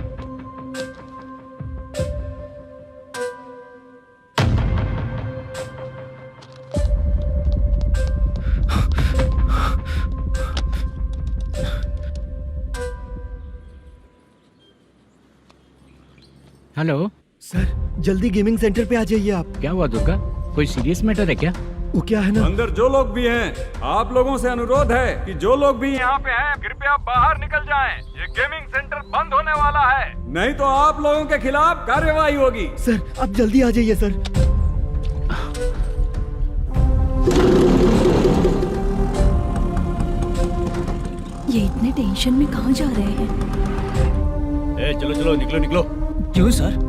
हेलो सर, जल्दी गेमिंग सेंटर पे आ जाइए आप। क्या हुआ दुर्गा? कोई सीरियस मैटर है क्या? वो क्या है ना, अंदर जो लोग भी हैं, आप लोगों से अनुरोध है कि जो लोग भी यहाँ पे हैं, कृपया बाहर निकल जाएं। ये गेमिंग सेंटर बंद होने वाला है, नहीं तो आप लोगों के खिलाफ कार्यवाही होगी। सर आप जल्दी आ जाइए सर। ये इतने टेंशन में कहाँ जा रहे हैं? चलो चलो निकलो निकलो। क्यों सर?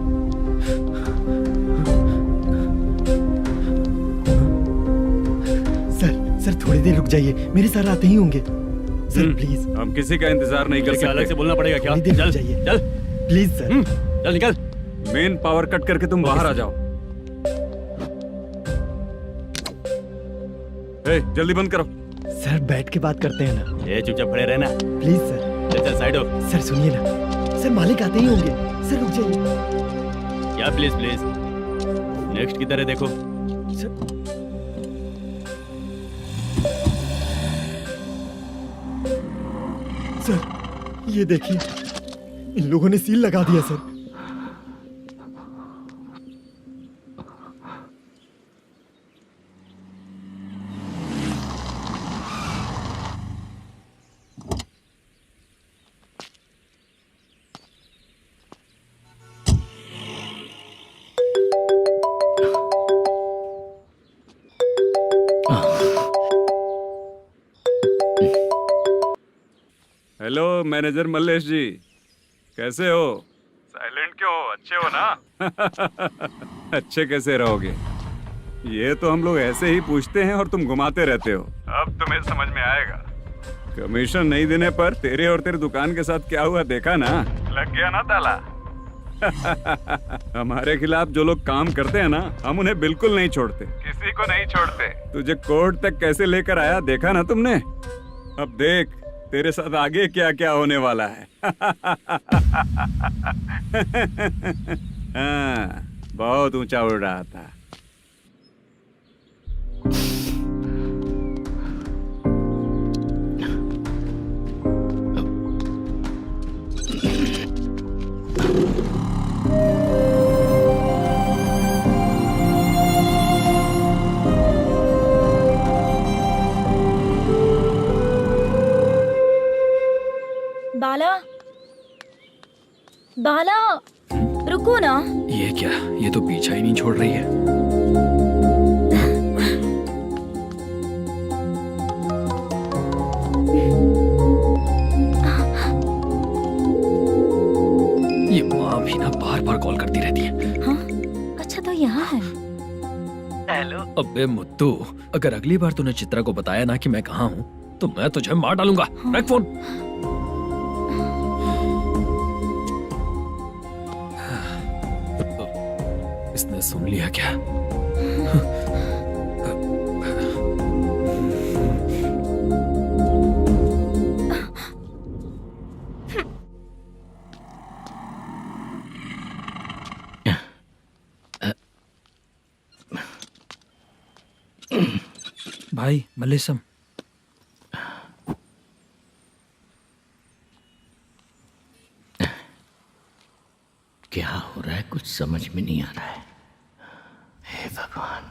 सर थोड़ी देर रुक जाइए, मेरे सर आते ही होंगे। Sir please. हम किसी का इंतजार नहीं कर सकते। अलग से बोलना पड़ेगा क्या? चल जाइए, चल प्लीज सर। चल निकल। मेन पावर कट करके तुम बाहर आ जाओ। जल्दी बंद करो। सर बैठ के बात करते हैं ना। ये चुपचाप खड़े रहना प्लीज सर। चल साइड हो। सर सुनिए ना, सर मालिक आते ही होंगे। सर रुक जाइए। क्या प्लीज प्लीज? नेक्स्ट की तरह देखो। सर ये देखिए, इन लोगों ने सील लगा दिया सर। हेलो मैनेजर मल्लेश जी, कैसे हो? साइलेंट क्यों हो? अच्छे हो ना? अच्छे कैसे रहोगे? ये तो हम लोग ऐसे ही पूछते हैं और तुम घुमाते रहते हो। अब तुम्हें समझ में आएगा। कमीशन नहीं देने पर तेरे और तेरी दुकान के साथ क्या हुआ देखा ना? लग गया ना ताला। हमारे खिलाफ जो लोग काम करते हैं ना, हम उन्हें बिल्कुल नहीं छोड़ते, किसी को नहीं छोड़ते। तुझे कोर्ट तक कैसे लेकर आया देखा ना तुमने? अब देख तेरे साथ आगे क्या क्या होने वाला है। हाँ, बहुत ऊंचा उड़ रहा था। बाला रुको ना। ये क्या, ये तो पीछा ही नहीं छोड़ रही है। ये माँ भी ना बार बार कॉल करती रहती है। हाँ अच्छा तो यहाँ है। हेलो। अबे मुत्तू, अगर अगली बार तूने चित्रा को बताया ना कि मैं कहाँ हूँ तो मैं तुझे मार डालूंगा। रख फोन। इसने सुन लिया क्या? भाई मल्लेशम, क्या हो रहा है कुछ समझ में नहीं आ रहा है। हे भगवान।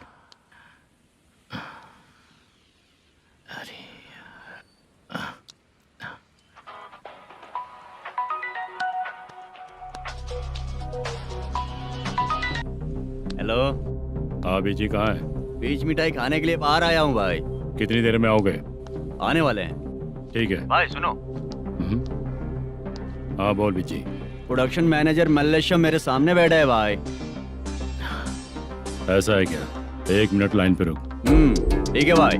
अरे हेलो। हाँ बीजी कहाँ है? बीच मिठाई खाने के लिए बाहर आया हूँ भाई। कितनी देर में आओगे? आने वाले हैं। ठीक है। भाई सुनो, हाँ बोल बीजी। प्रोडक्शन मैनेजर मल्लेशम मेरे सामने बैठा है भाई। ऐसा है क्या? 1 मिनट लाइन पे रुक। ठीक है भाई।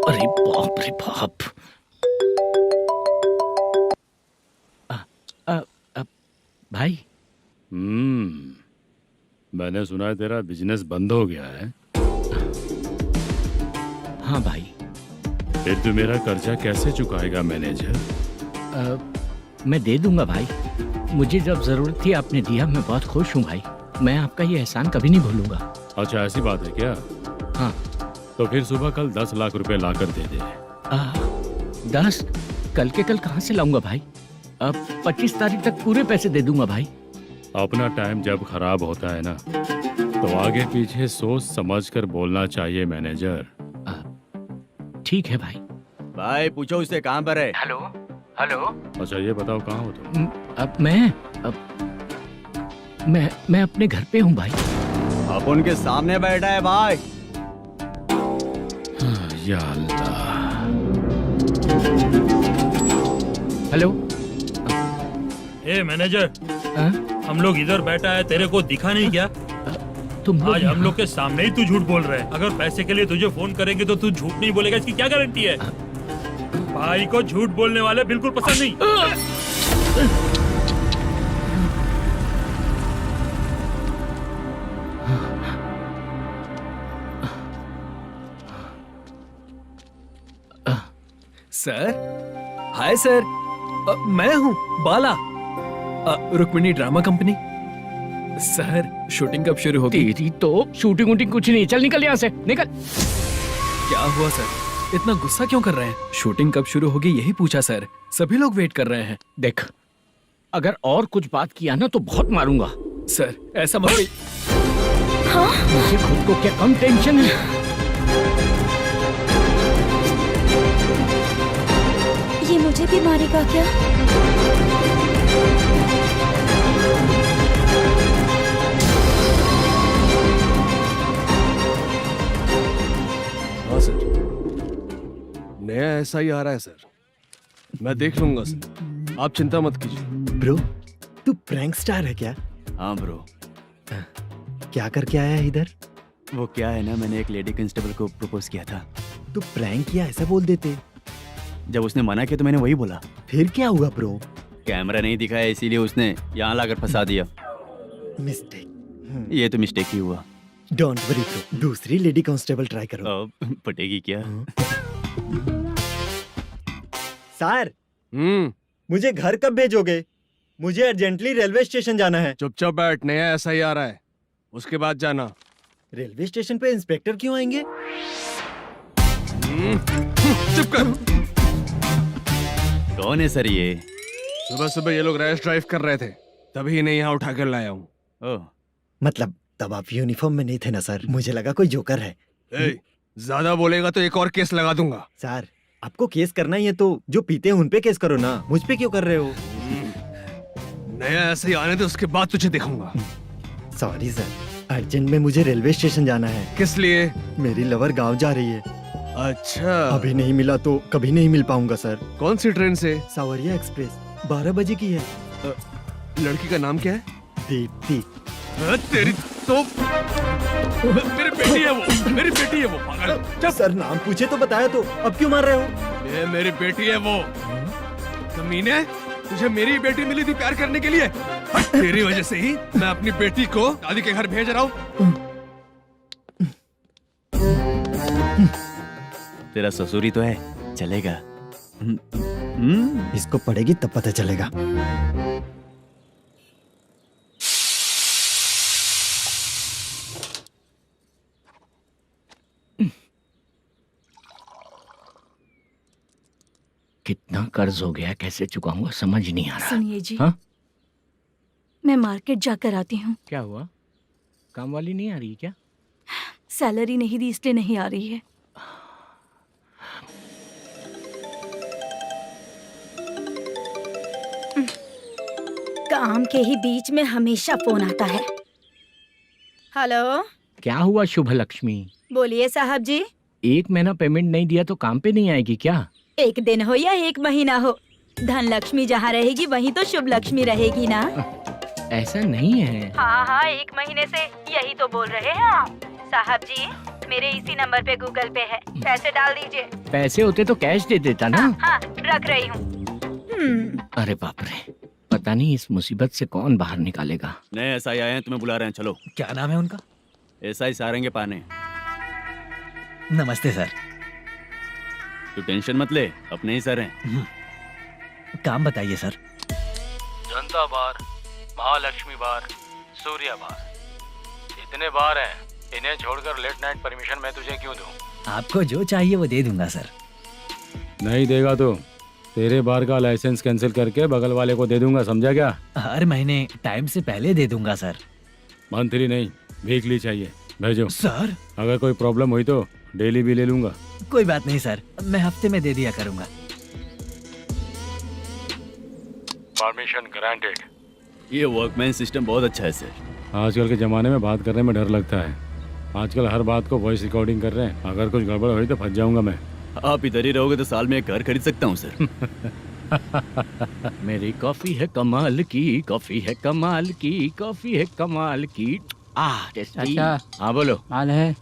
अरे बाप रे बाप। भाई मैंने सुना है तेरा बिजनेस बंद हो गया है। हाँ भाई। फिर तू मेरा कर्जा कैसे चुकाएगा मैनेजर? मैं दे दूंगा भाई। मुझे जब जरूरत थी आपने दिया, मैं बहुत खुश हूँ भाई। मैं आपका ये एहसान कभी नहीं भूलूंगा। अच्छा ऐसी बात है क्या? हाँ। तो फिर सुबह कल 10 लाख रुपए लाकर दे दे। 10? कल के कल कहाँ से लाऊंगा भाई? अब 25 तारीख तक पूरे पैसे दे दूंगा भाई। अपना टाइम जब खराब होता है ना तो आगे पीछे सोच समझ कर बोलना चाहिए मैनेजर। ठीक है भाई। भाई पूछो उससे कहाँ पर है। Hello hello. अच्छा ये बताओ कहाँ हो तुम? अब मैं अपने घर पे हूँ भाई। अब उनके सामने बैठा है भाई। या अल्लाह। हेलो। ए मैनेजर, हम लोग इधर बैठा है, तेरे को दिखा नहीं क्या? तुम आज हम लोग के सामने ही तू झूठ बोल रहा है। अगर पैसे के लिए तुझे फोन करेंगे तो तू झूठ नहीं बोलेगा, इसकी क्या गारंटी है? भाई को झूठ बोलने वाले बिल्कुल पसंद नहीं। सर, हाय सर, मैं हूँ Bala, Rukmini drama company. Sir shooting कब शुरू होगी? तेरी तो शूटिंग वूटिंग कुछ नहीं। चल निकल यहाँ से, निकल। क्या हुआ सर, इतना गुस्सा क्यों कर रहे हैं? शूटिंग कब शुरू होगी यही पूछा सर, सभी लोग वेट कर रहे हैं। देख, अगर और कुछ बात किया ना तो बहुत मारूंगा। सर ऐसा मत। हाँ? मुझे खुद को क्या कम टेंशन है? ये मुझे भी मारेगा क्या? हाँ सर, नया ऐसा ही आ रहा है सर। मैं देख लूंगा सर, आप चिंता मत कीजिए। ब्रो, तू प्रैंक स्टार है क्या? हाँ ब्रो। क्या करके आया है इधर? वो क्या है ना, मैंने एक लेडी कांस्टेबल को प्रपोज किया था। तू प्रैंक किया ऐसा बोल देते। जब उसने मना किया तो मैंने वही बोला। फिर क्या हुआ ब्रो? कैमरा नहीं दिखाया इसीलिए उसने यहाँ लाकर फंसा दिया। मिस्टेक। ये तो मिस्टेक ही हुआ। डोंट वरी ब्रो, दूसरी लेडी कांस्टेबल ट्राई करो। पटेगी क्या? सर, मुझे घर कब भेजोगे? मुझे अर्जेंटली रेलवे स्टेशन जाना है। चुपचाप बैठ, नया ऐसा ही आ रहा है, उसके बाद जाना। रेलवे स्टेशन पे इंस्पेक्टर क्यों आएंगे? चुप कर। कौन है सर ये? सुबह सुबह ये लोग रैश ड्राइव कर रहे थे, तभी इन्हें यहाँ उठा कर लाया हूँ। मतलब तब आप यूनिफॉर्म में नहीं थे ना सर, मुझे लगा कोई जोकर है। ज्यादा बोलेगा तो एक और केस लगा दूंगा। सर आपको केस करना ही है तो जो पीते हैं उन पे केस करो ना, मुझ पे क्यों कर रहे हो? नया ऐसे ही आने दे, उसके बाद तुझे दिखाऊंगा। सॉरी सर, अर्जेंट में मुझे रेलवे स्टेशन जाना है। किस लिए? मेरी लवर गांव जा रही है। अच्छा, अभी नहीं मिला तो कभी नहीं मिल पाऊंगा सर। कौन सी ट्रेन से? सावरिया एक्सप्रेस, 12 बजे की है। लड़की का नाम क्या है? दीप्ति। तेरी तो मेरी बेटी है वो, मेरी बेटी है वो, पागल। सर नाम पूछे तो बताया तो अब क्यों मार रहे हो? ये मेरी बेटी है वो। कमीने, तुझे मेरी बेटी मिली थी प्यार करने के लिए। तेरी वजह से ही मैं अपनी बेटी को दादी के घर भेज रहा हूँ। तेरा ससुरी तो है, चलेगा। इसको पड़ेगी तब पता चलेगा। कितना कर्ज हो गया, कैसे चुकाऊंगा समझ नहीं आ रहा। सुनिए जी, हाँ? मैं मार्केट जाकर आती हूँ। क्या हुआ? काम वाली नहीं आ रही क्या? सैलरी नहीं दी इसलिए नहीं आ रही है। काम के ही बीच में हमेशा फोन आता है। हेलो, क्या हुआ शुभ लक्ष्मी? बोलिए साहब जी। 1 महीना पेमेंट नहीं दिया तो काम पे नहीं आएगी क्या? 1 दिन हो या 1 महीना हो, धन लक्ष्मी जहाँ रहेगी वहीं तो शुभ लक्ष्मी रहेगी ना। ऐसा नहीं है। हाँ हाँ, 1 महीने से यही तो बोल रहे हैं आप। साहब जी, मेरे इसी नंबर पे गूगल पे है, पैसे डाल दीजिए। पैसे होते तो कैश दे देता ना। हाँ, रख रही हूँ। अरे बाप रे, पता नहीं इस मुसीबत से कौन बाहर निकालेगा। नए एसआई आए हैं, तुम्हें बुला रहे हैं, चलो। क्या नाम है उनका? एसआई सारंगे पाने। नमस्ते सर। तू टेंशन मत ले, अपने ही सर हैं। काम बताइए सर। जनता बार, महालक्ष्मी बार, सूर्या बार, इतने बार हैं। इन्हें छोड़कर लेट नाइट परमिशन मैं तुझे क्यों दूं? आपको जो चाहिए वो दे दूंगा सर। नहीं देगा तो तेरे बार का लाइसेंस कैंसिल करके बगल वाले को दे दूंगा, समझा क्या? हर महीने टाइम से पहले दे दूंगा सर। मंथली नहीं, वीकली चाहिए, भेजो। सर अगर कोई प्रॉब्लम हुई तो डेली भी ले लूंगा। कोई बात नहीं सर, मैं हफ्ते में दे दिया करूंगा। Permission granted. ये वर्कमैन सिस्टम बहुत अच्छा है सर। आजकल के ज़माने में बात करने में डर लगता है। आजकल हर बात को वॉइस रिकॉर्डिंग कर रहे हैं। अगर कुछ गड़बड़ हुई तो फंस जाऊंगा मैं। आप इधर ही रहोगे तो साल में एक घर खरीद सकता हूँ सर। मेरी कॉफी है कमाल की, कॉफी है कमाल की, कॉफी है कमाल की। टेस्टी। अच्छा। हाँ बोलो। माल है।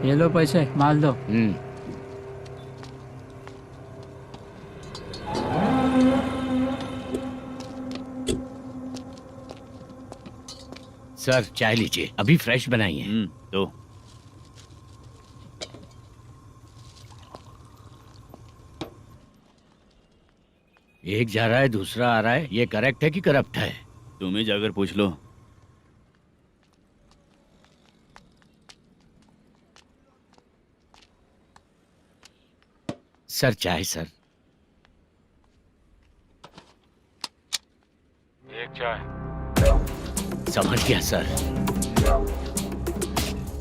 ये लो पैसे, माल दो। सर चाय लीजिए, अभी फ्रेश बनाई है। तो एक जा रहा है दूसरा आ रहा है, ये करेक्ट है कि करप्ट है? तुम ही जाकर पूछ लो। सर चाय सर। एक चाय। समझ गया सर।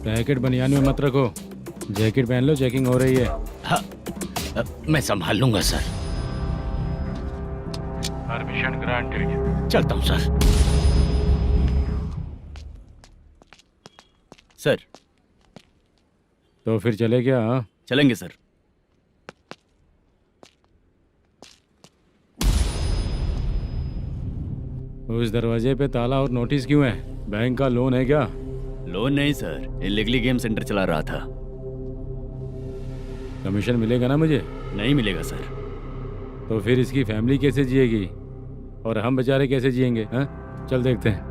पैकेट बनियान में मत रखो, जैकेट पहन लो, चेकिंग हो रही है। हाँ, मैं संभाल लूंगा सर। Permission granted. चलता हूँ सर। सर तो फिर चले क्या? हाँ चलेंगे सर। उस दरवाजे पे ताला और नोटिस क्यों है? बैंक का लोन है क्या? लोन नहीं सर, इलीगली गेम सेंटर चला रहा था। कमीशन मिलेगा ना मुझे? नहीं मिलेगा सर। तो फिर इसकी फैमिली कैसे जिएगी और हम बेचारे कैसे जिएंगे? हाँ चल देखते हैं।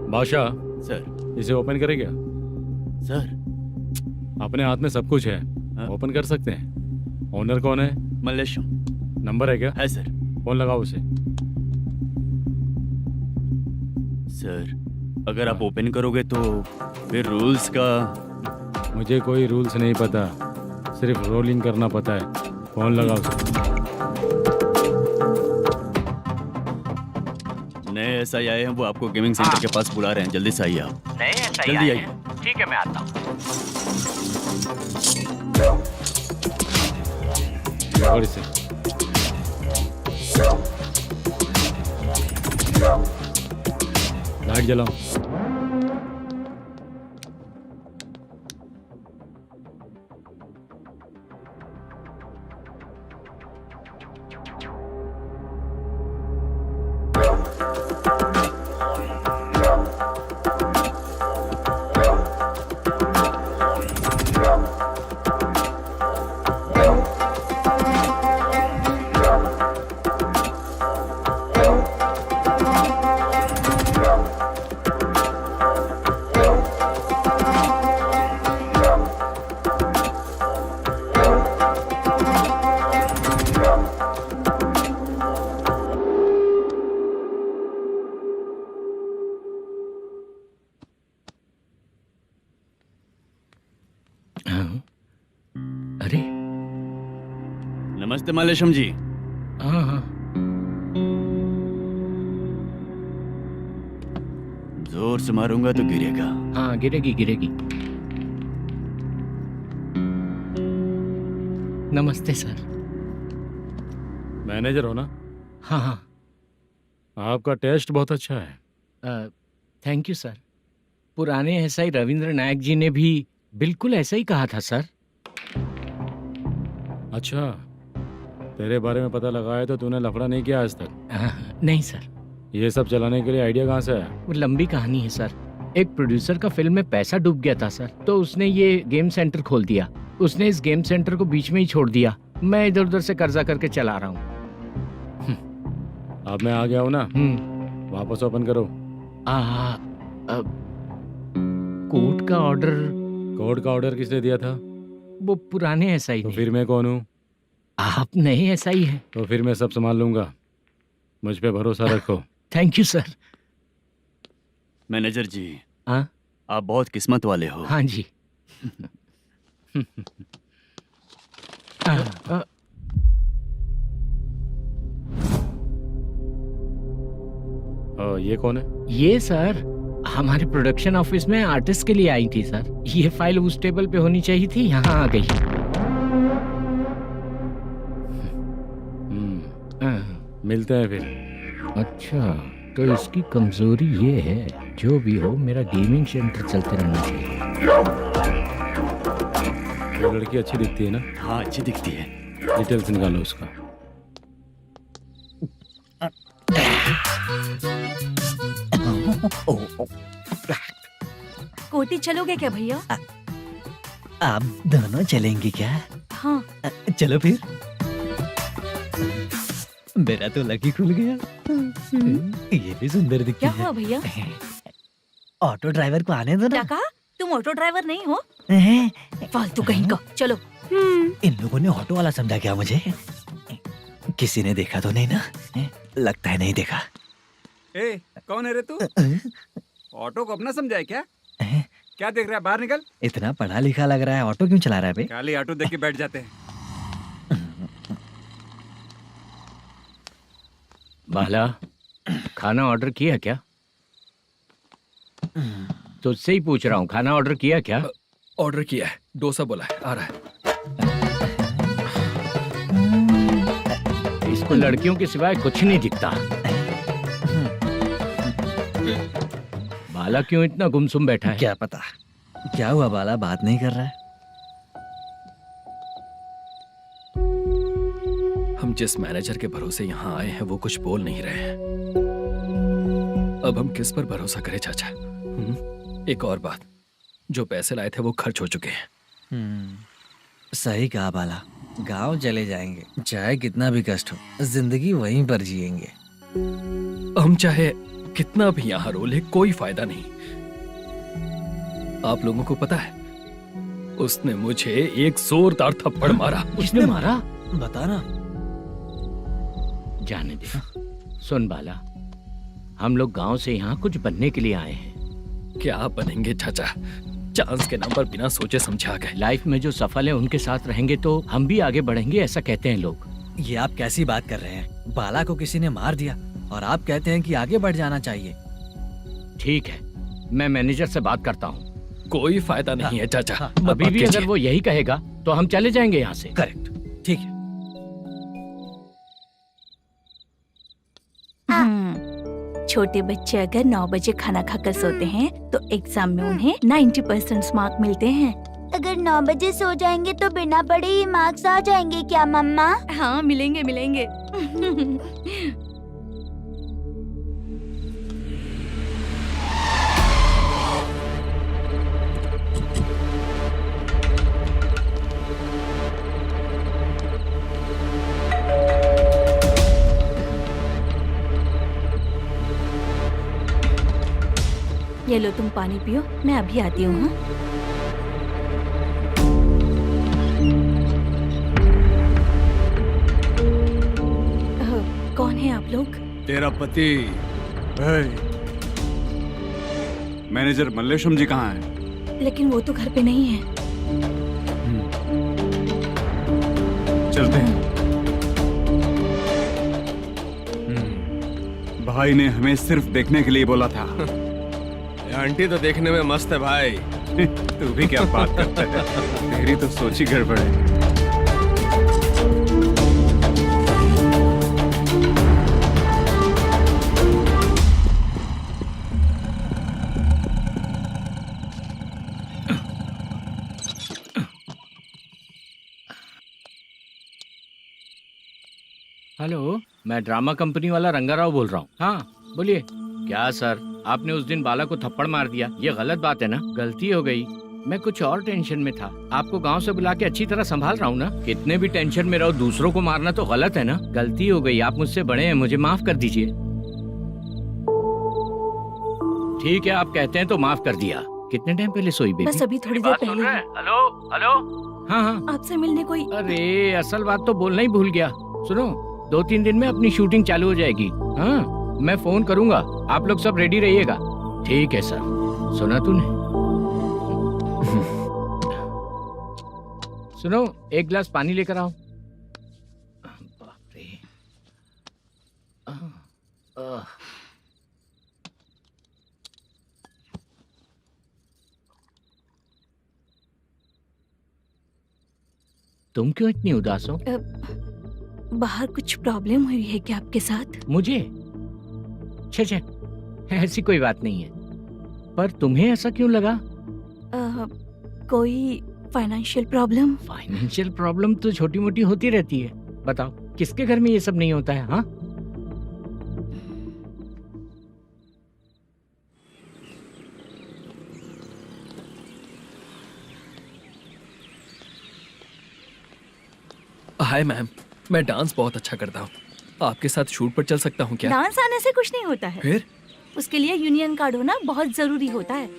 बादशाह सर। इसे ओपन करे क्या? सर अपने हाथ में सब कुछ है, ओपन कर सकते हैं। ओनर कौन है? मल्लेशम। नंबर है क्या? है सर। फोन लगाओ उसे। सर अगर आप ओपन करोगे तो फिर रूल्स का मुझे कोई रूल्स नहीं पता, सिर्फ रोलिंग करना पता है। फोन लगाओ उसे। नए SI आए हैं, वो आपको गेमिंग सेंटर के पास बुला रहे हैं, जल्दी से आइए आप। नए SI जल्दी आए आइए। हैं। ठीक है, मैं आता हूँ। पकड़ इसे। लाइट जलाओ। अरे नमस्ते मालेशम जी। हाँ हाँ, जोर से मारूंगा तो गिरेगा। हाँ गिरेगी गिरेगी। नमस्ते सर। मैनेजर हो ना? हाँ हाँ। आपका टेस्ट बहुत अच्छा है। Thank you sir. पुराने SI रविंद्र नायक जी ने भी बिल्कुल ऐसा ही कहा था सर। अच्छा, तेरे बारे में पता लगा है तो तूने लफड़ा नहीं किया आज तक? नहीं सर। ये सब चलाने के लिए आइडिया कहाँ से आया? वो लंबी कहानी है सर। एक प्रोड्यूसर का फिल्म में पैसा डूब गया था सर, तो उसने ये गेम सेंटर खोल दिया। उसने इस गेम सेंटर को बीच में ही छोड़ दिया। मैं इधर उधर से कर्जा करके चला रहा हूँ। अब मैं आ गया हूँ ना, वापस ओपन करो। कोर्ट का ऑर्डर। कोर्ट का ऑर्डर किसने दिया था? वो पुराने SI तो ने। फिर मैं कौन हूँ? आप नए SI हैं। तो फिर मैं सब संभाल लूंगा, मुझ पे भरोसा रखो। Thank you sir. मैनेजर जी, हाँ आप बहुत किस्मत वाले हो। हाँ जी। ये कौन है? ये सर हमारे प्रोडक्शन ऑफिस में आर्टिस्ट के लिए आई थी सर। ये फाइल उस टेबल पे होनी चाहिए थी, यहाँ आ गई। मिलते हैं फिर। अच्छा, तो इसकी कमजोरी ये है, जो भी हो मेरा गेमिंग सेंटर चलते रहना चाहिए। वो लड़की अच्छी दिखती है ना? हाँ अच्छी दिखती है। डिटेल्स निकालो उसका। कोटी चलोगे क्या भैया? आप दोनों चलेंगे क्या? हाँ। चलो फिर। मेरा तो लकी खुल गया। ये भी सुंदर दिखती क्या है। हुआ भैया? ऑटो ड्राइवर को आने दो क्या ना। कहा? तुम ऑटो ड्राइवर नहीं हो? फालतू कहीं का। चलो। इन लोगों ने ऑटो वाला समझा क्या मुझे? किसी ने देखा तो नहीं ना? लगता है नहीं देखा। ए, कौन है रे तू? ऑटो को अपना समझा है क्या? क्या देख रहा है? बाहर निकल। इतना पढ़ा लिखा लग रहा है, ऑटो क्यों चला रहा है बे? खाली ऑटो देख के बैठ जाते हैं। बाला, खाना ऑर्डर किया क्या? तुझसे ही पूछ रहा हूँ, खाना ऑर्डर किया क्या? ऑर्डर किया है, डोसा बोला है, आ रहा है। इसको लड़कियों के सिवाय कुछ नहीं दिखता। बाला क्यों इतना गुमसुम बैठा है? क्या पता क्या हुआ, बाला बात नहीं कर रहा है। हम जिस मैनेजर के भरोसे यहाँ आए हैं वो कुछ बोल नहीं रहे हैं। अब हम किस पर भरोसा करें चाचा? एक और बात, जो पैसे लाए थे वो खर्च हो चुके हैं। सही कहा बाला, गांव चले जाएंगे, चाहे कितना भी कष्ट हो, जिंदगी वहीं पर जिएंगे। हम चाहे कितना भी यहाँ रो ले, कोई फायदा नहीं। आप लोगों को पता है, उसने मुझे एक जोरदार थप्पड़ मारा। उसने मारा? बता ना। जाने दे। सुन बाला, हम लोग गांव से यहाँ कुछ बनने के लिए आए हैं। क्या बनेंगे चाचा? चांस के नाम पर बिना सोचे समझे आ गए। लाइफ में जो सफल है उनके साथ रहेंगे तो हम भी आगे बढ़ेंगे, ऐसा कहते हैं लोग। ये आप कैसी बात कर रहे हैं? बाला को किसी ने मार दिया और आप कहते हैं कि आगे बढ़ जाना चाहिए। ठीक है, मैं मैनेजर से बात करता हूँ। कोई फायदा नहीं है चाचा। अभी भी अगर वो यही कहेगा तो हम चले जाएंगे यहाँ से। करेक्ट, ठीक है। छोटे बच्चे अगर 9 बजे खाना खाकर सोते हैं तो एग्जाम में उन्हें 90% मार्क मिलते हैं। अगर 9 बजे सो जाएंगे तो बिना पढ़े ही मार्क्स आ जाएंगे क्या मम्मा? हाँ, मिलेंगे मिलेंगे। ये लो, तुम पानी पियो, मैं अभी आती हूँ। हाँ? कौन है आप लोग? तेरा पति। मैनेजर मल्लेशम जी कहाँ हैं? लेकिन वो तो घर पे नहीं है। चलते हैं। भाई ने हमें सिर्फ देखने के लिए बोला था। आंटी तो देखने में मस्त है भाई। तू भी क्या बात करता है? तेरी तो सोच ही गड़बड़ है। हेलो, मैं ड्रामा कंपनी वाला रंगाराव बोल रहा हूँ। हाँ बोलिए। क्या सर, आपने उस दिन बाला को थप्पड़ मार दिया, ये गलत बात है ना? गलती हो गई, मैं कुछ और टेंशन में था। आपको गांव से बुला के अच्छी तरह संभाल रहा हूँ ना। कितने भी टेंशन में रहो, दूसरों को मारना तो गलत है ना। गलती हो गई, आप मुझसे बड़े हैं, मुझे माफ कर दीजिए। ठीक है, आप कहते हैं तो माफ कर दिया। कितने टाइम पहले सोई बेबी? बस अभी थोड़ी देर पहले। Hello hello. हाँ हाँ, आपसे मिलने कोई। अरे असल बात तो बोलना ही भूल गया। सुनो, 2-3 दिन में अपनी शूटिंग चालू हो जाएगी। हाँ, मैं फोन करूंगा, आप लोग सब रेडी रहिएगा। ठीक है सर। सुना तूने? सुनो, एक गिलास पानी लेकर आओ। बाप रे। तुम क्यों इतनी उदास हो? बाहर कुछ प्रॉब्लम हुई है क्या आपके साथ? मुझे? छे, ऐसी कोई बात नहीं है। पर तुम्हें ऐसा क्यों लगा? कोई फाइनेंशियल प्रॉब्लम? फाइनेंशियल प्रॉब्लम तो छोटी मोटी होती रहती है। बताओ, किसके घर में ये सब नहीं होता है? हाँ, हाय मैम, मैं डांस बहुत अच्छा करता हूँ। आपके साथ शूट पर चल सकता हूँ क्या? डांस आने से कुछ नहीं होता है। फिर? उसके लिए यूनियन कार्ड होना बहुत जरूरी होता है।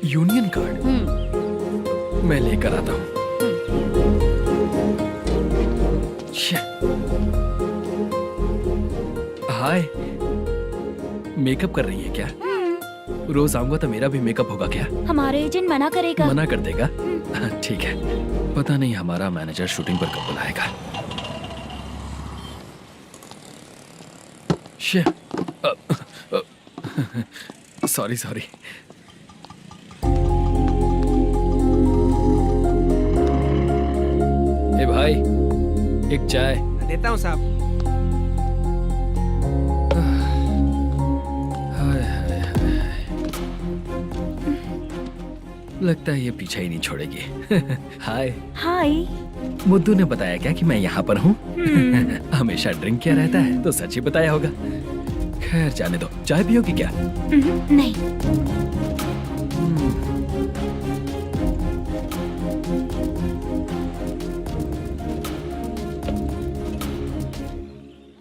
Union card? मैं लेकर आता हूँ। हाय, मेकअप कर रही है क्या? रोज आऊंगा तो मेरा भी मेकअप होगा क्या? हमारे एजेंट मना करेगा। मना कर देगा? ठीक है, पता नहीं हमारा मैनेजर शूटिंग पर कब बुलाएगा। सॉरी। ए भाई, एक चाय। देता हूँ साहब। लगता है ये पीछा ही नहीं छोड़ेगी। हाय। हाय। मुद्दू ने बताया क्या कि मैं यहाँ पर हूँ? हमेशा ड्रिंक किया रहता है तो सच ही बताया होगा। खैर जाने दो, चाय पियोगी क्या? नहीं।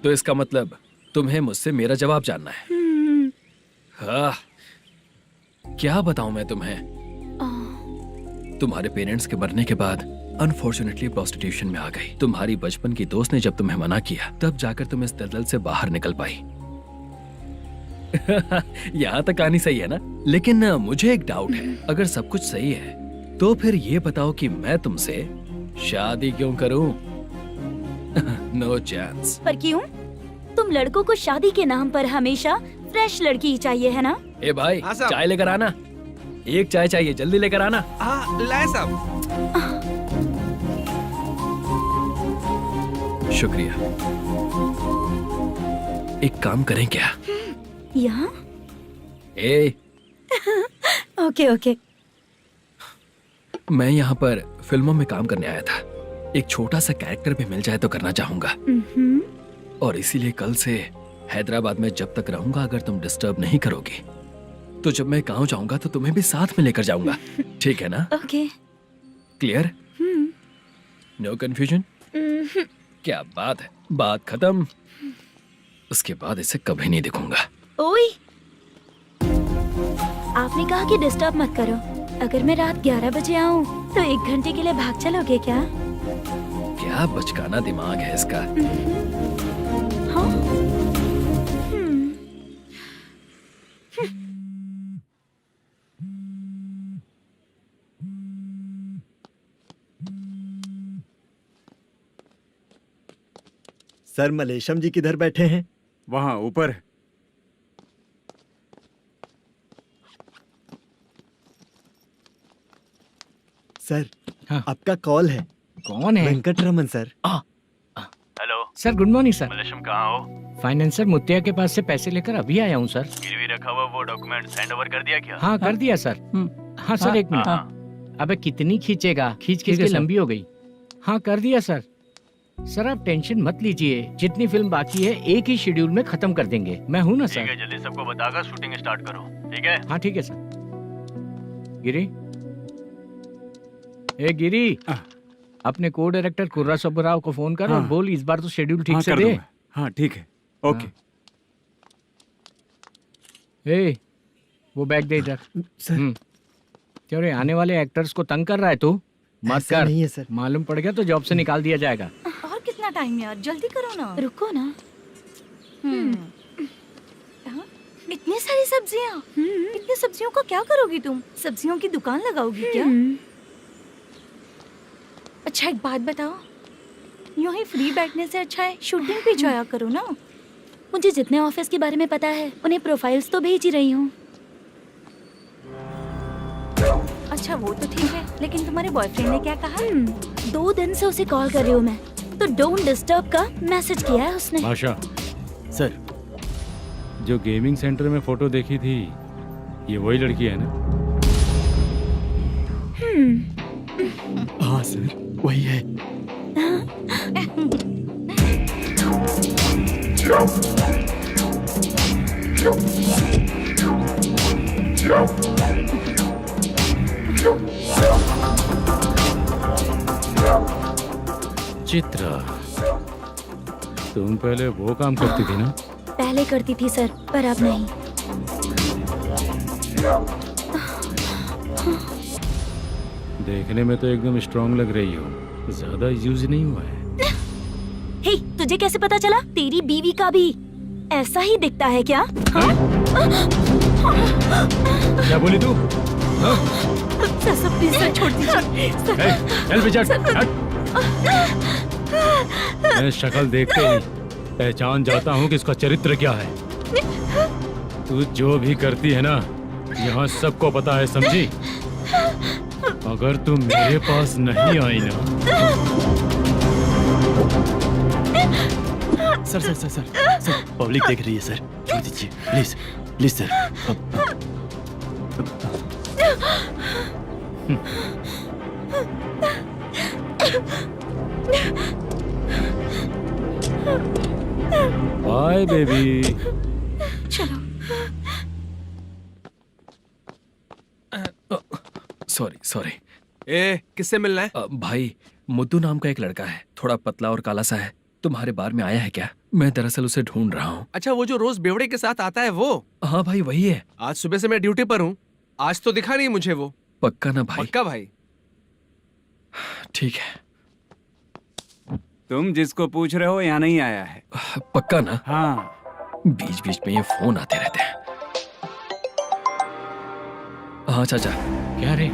तो इसका मतलब तुम्हें मुझसे मेरा जवाब जानना है? हाँ, क्या बताऊं मैं तुम्हें? तुम्हारे पेरेंट्स के मरने के बाद अनफॉर्चुनेटली प्रोस्टिट्यूशन में आ गई। तुम्हारी बचपन की दोस्त ने जब तुम्हें मना किया, तब जाकर तुम इस दलदल से बाहर निकल पाई। यहाँ तक कहानी सही है ना, लेकिन मुझे एक डाउट है। अगर सब कुछ सही है तो फिर ये बताओ कि मैं तुमसे शादी क्यों करूं? No chance. पर क्यों? तुम लड़कों को शादी के नाम पर हमेशा फ्रेश लड़की ही चाहिए है ना? ए भाई, हाँ साहब। चाय लेकर आना। एक चाय चाहिए, जल्दी लेकर आना। हाँ लाए साहब। शुक्रिया। एक काम करें क्या? यहाँ? ए, ओके ओके। मैं यहाँ पर फिल्मों में काम करने आया था। एक छोटा सा कैरेक्टर भी मिल जाए तो करना चाहूंगा, और इसीलिए कल से हैदराबाद में जब तक रहूंगा, अगर तुम डिस्टर्ब नहीं करोगी तो जब मैं गांव जाऊंगा तो तुम्हें भी साथ में लेकर जाऊंगा। ठीक है ना? ओके। क्लियर? No confusion? क्या बात है, बात खत्म। उसके बाद इसे कभी नहीं दिखूंगा। ओए, आपने कहा कि डिस्टर्ब मत करो। अगर मैं रात 11 बजे आऊँ तो 1 घंटे के लिए भाग चलोगे क्या? क्या बचकाना दिमाग है इसका। हाँ? सर, मलेशम जी किधर बैठे हैं? वहाँ ऊपर। सर, आपका कॉल है। कौन है? Venkataraman sir. Hello sir, good morning sir. Malesham कहाँ हो? फाइनेंसर मुत्तिया के पास से पैसे लेकर अभी आया हूँ सर। गिरवी रखा हुआ वो डॉक्यूमेंट हैंड ओवर कर दिया क्या? हाँ, कर दिया सर। हाँ सर, 1 मिनट। अबे कितनी खींचेगा, खींच खींच के लंबी हो गई। हाँ, कर दिया सर। सर आप टेंशन मत लीजिए, जितनी फिल्म बाकी है एक ही शेड्यूल में खत्म कर देंगे। मैं हूँ ना सर। ठीक है, जल्दी सबको बताकर शूटिंग स्टार्ट करो। ठीक है? हाँ ठीक है सर। गिरी, ए गिरी, अपने को डायरेक्टर कुर्रा सुब्बराव को फोन कर और बोल इस बार तो शेड्यूल ठीक से दे। हाँ ठीक है, ओके। ए, वो बैग दे इधर। क्यों रे, आने वाले एक्टर्स को तंग कर रहा है तू? मत ऐसा कर। नहीं है सर। मालूम पड़ गया तो जॉब से निकाल दिया जाएगा। और कितना टाइम यार, जल्दी करो ना। रुको ना। हाँ? इतनी सारी सब्जियाँ, इतनी सब्जियों का क्या करोगी तुम? सब्जियों की दुकान लगाओगी क्या? अच्छा एक बात बताओ, यूं ही फ्री बैठने से अच्छा है शूटिंग पे जाया करो ना। मुझे जितने ऑफिस के बारे में पता है उन्हें प्रोफाइल्स तो भेज ही रही हूँ। अच्छा वो तो ठीक है, लेकिन तुम्हारे बॉयफ्रेंड ने क्या कहा? 2 दिन से उसे कॉल कर रही हूँ मैं, तो डोंट डिस्टर्ब का मैसेज किया है उसने। भाषा सर, जो गेमिंग सेंटर में फोटो देखी थी, ये वही लड़की है ना? हाँ सर, वही है। चित्रा, तुम पहले वो काम करती थी ना? पहले करती थी सर, पर अब नहीं। देखने में तो एकदम स्ट्रांग लग रही हो, ज्यादा यूज नहीं हुआ है। हे, तुझे कैसे पता चला? तेरी बीवी का भी ऐसा ही दिखता है क्या? हाँ? क्या बोली तू? सर प्लीज सर, छोड़ दीजिए। चल बेटा, मैं शक्ल देखते ही पहचान जाता हूँ कि इसका चरित्र क्या है। तू जो भी करती है ना, यहाँ सबको पता है, समझी? अगर तू मेरे पास नहीं आई ना। Sir sir sir sir sir, public देख रही है सर, छोड़ दीजिए please please sir. Bye baby. चलो। Sorry sorry. ए, किससे मिलना है? भाई, मुद्दू नाम का एक लड़का है, थोड़ा पतला और काला सा है। तुम्हारे बार में आया है क्या? मैं दरअसल उसे ढूंढ रहा हूँ। अच्छा, वो जो रोज बेवड़े के साथ आता है वो? हाँ भाई, वही है। आज सुबह से मैं ड्यूटी पर हूँ, आज तो दिखा नहीं मुझे वो। पक्का ना भाई? पक्का भाई। ठीक है। तुम जिसको पूछ रहे हो यहाँ नहीं आया है। पक्का ना? हाँ। बीच बीच में ये फोन आते रहते हैं। हाँ चाचा। क्या रे,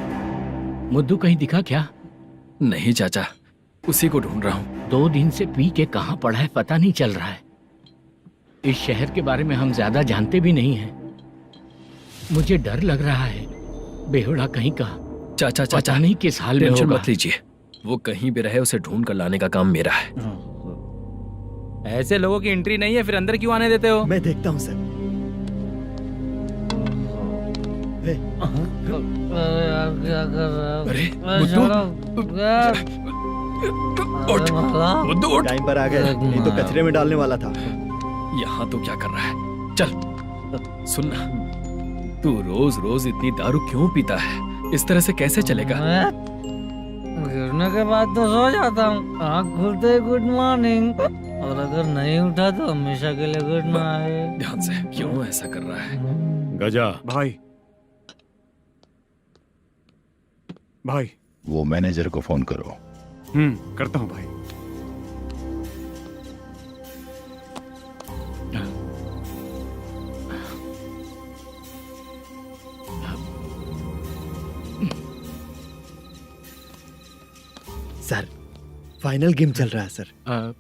मुद्दू कहीं दिखा क्या? नहीं चाचा, उसी को ढूंढ रहा हूँ। 2 दिन से पी के कहाँ पड़ा है पता नहीं चल रहा है। इस शहर के बारे में हम ज्यादा जानते भी नहीं हैं। मुझे डर लग रहा है, बेहुड़ा कहीं का। चाचा पता नहीं किस हाल में टेंशन होगा। मत लीजिए, वो कहीं भी रहे उसे ढूंढ कर लाने का काम मेरा है। ऐसे लोगों की एंट्री नहीं है, फिर अंदर क्यों आने देते हो? मैं देखता हूँ सर। अरे मुद्दू उठ। टाइम पर आ गए, नहीं तो कचरे में डालने वाला था। यहाँ तो क्या कर रहा है? चल सुनना, तू रोज रोज इतनी दारू क्यों पीता है? इस तरह से कैसे चलेगा? गिरने के बाद तो सो जाता हूँ, आँख खुलते ही गुड मॉर्निंग, और अगर नहीं उठा तो हमेशा के लिए गुड नाइट। ध्यान से, क्यों ऐसा कर रहा है? गजा भाई, भाई वो मैनेजर को फोन करो। करता हूँ भाई। सर, फाइनल गेम चल रहा है सर।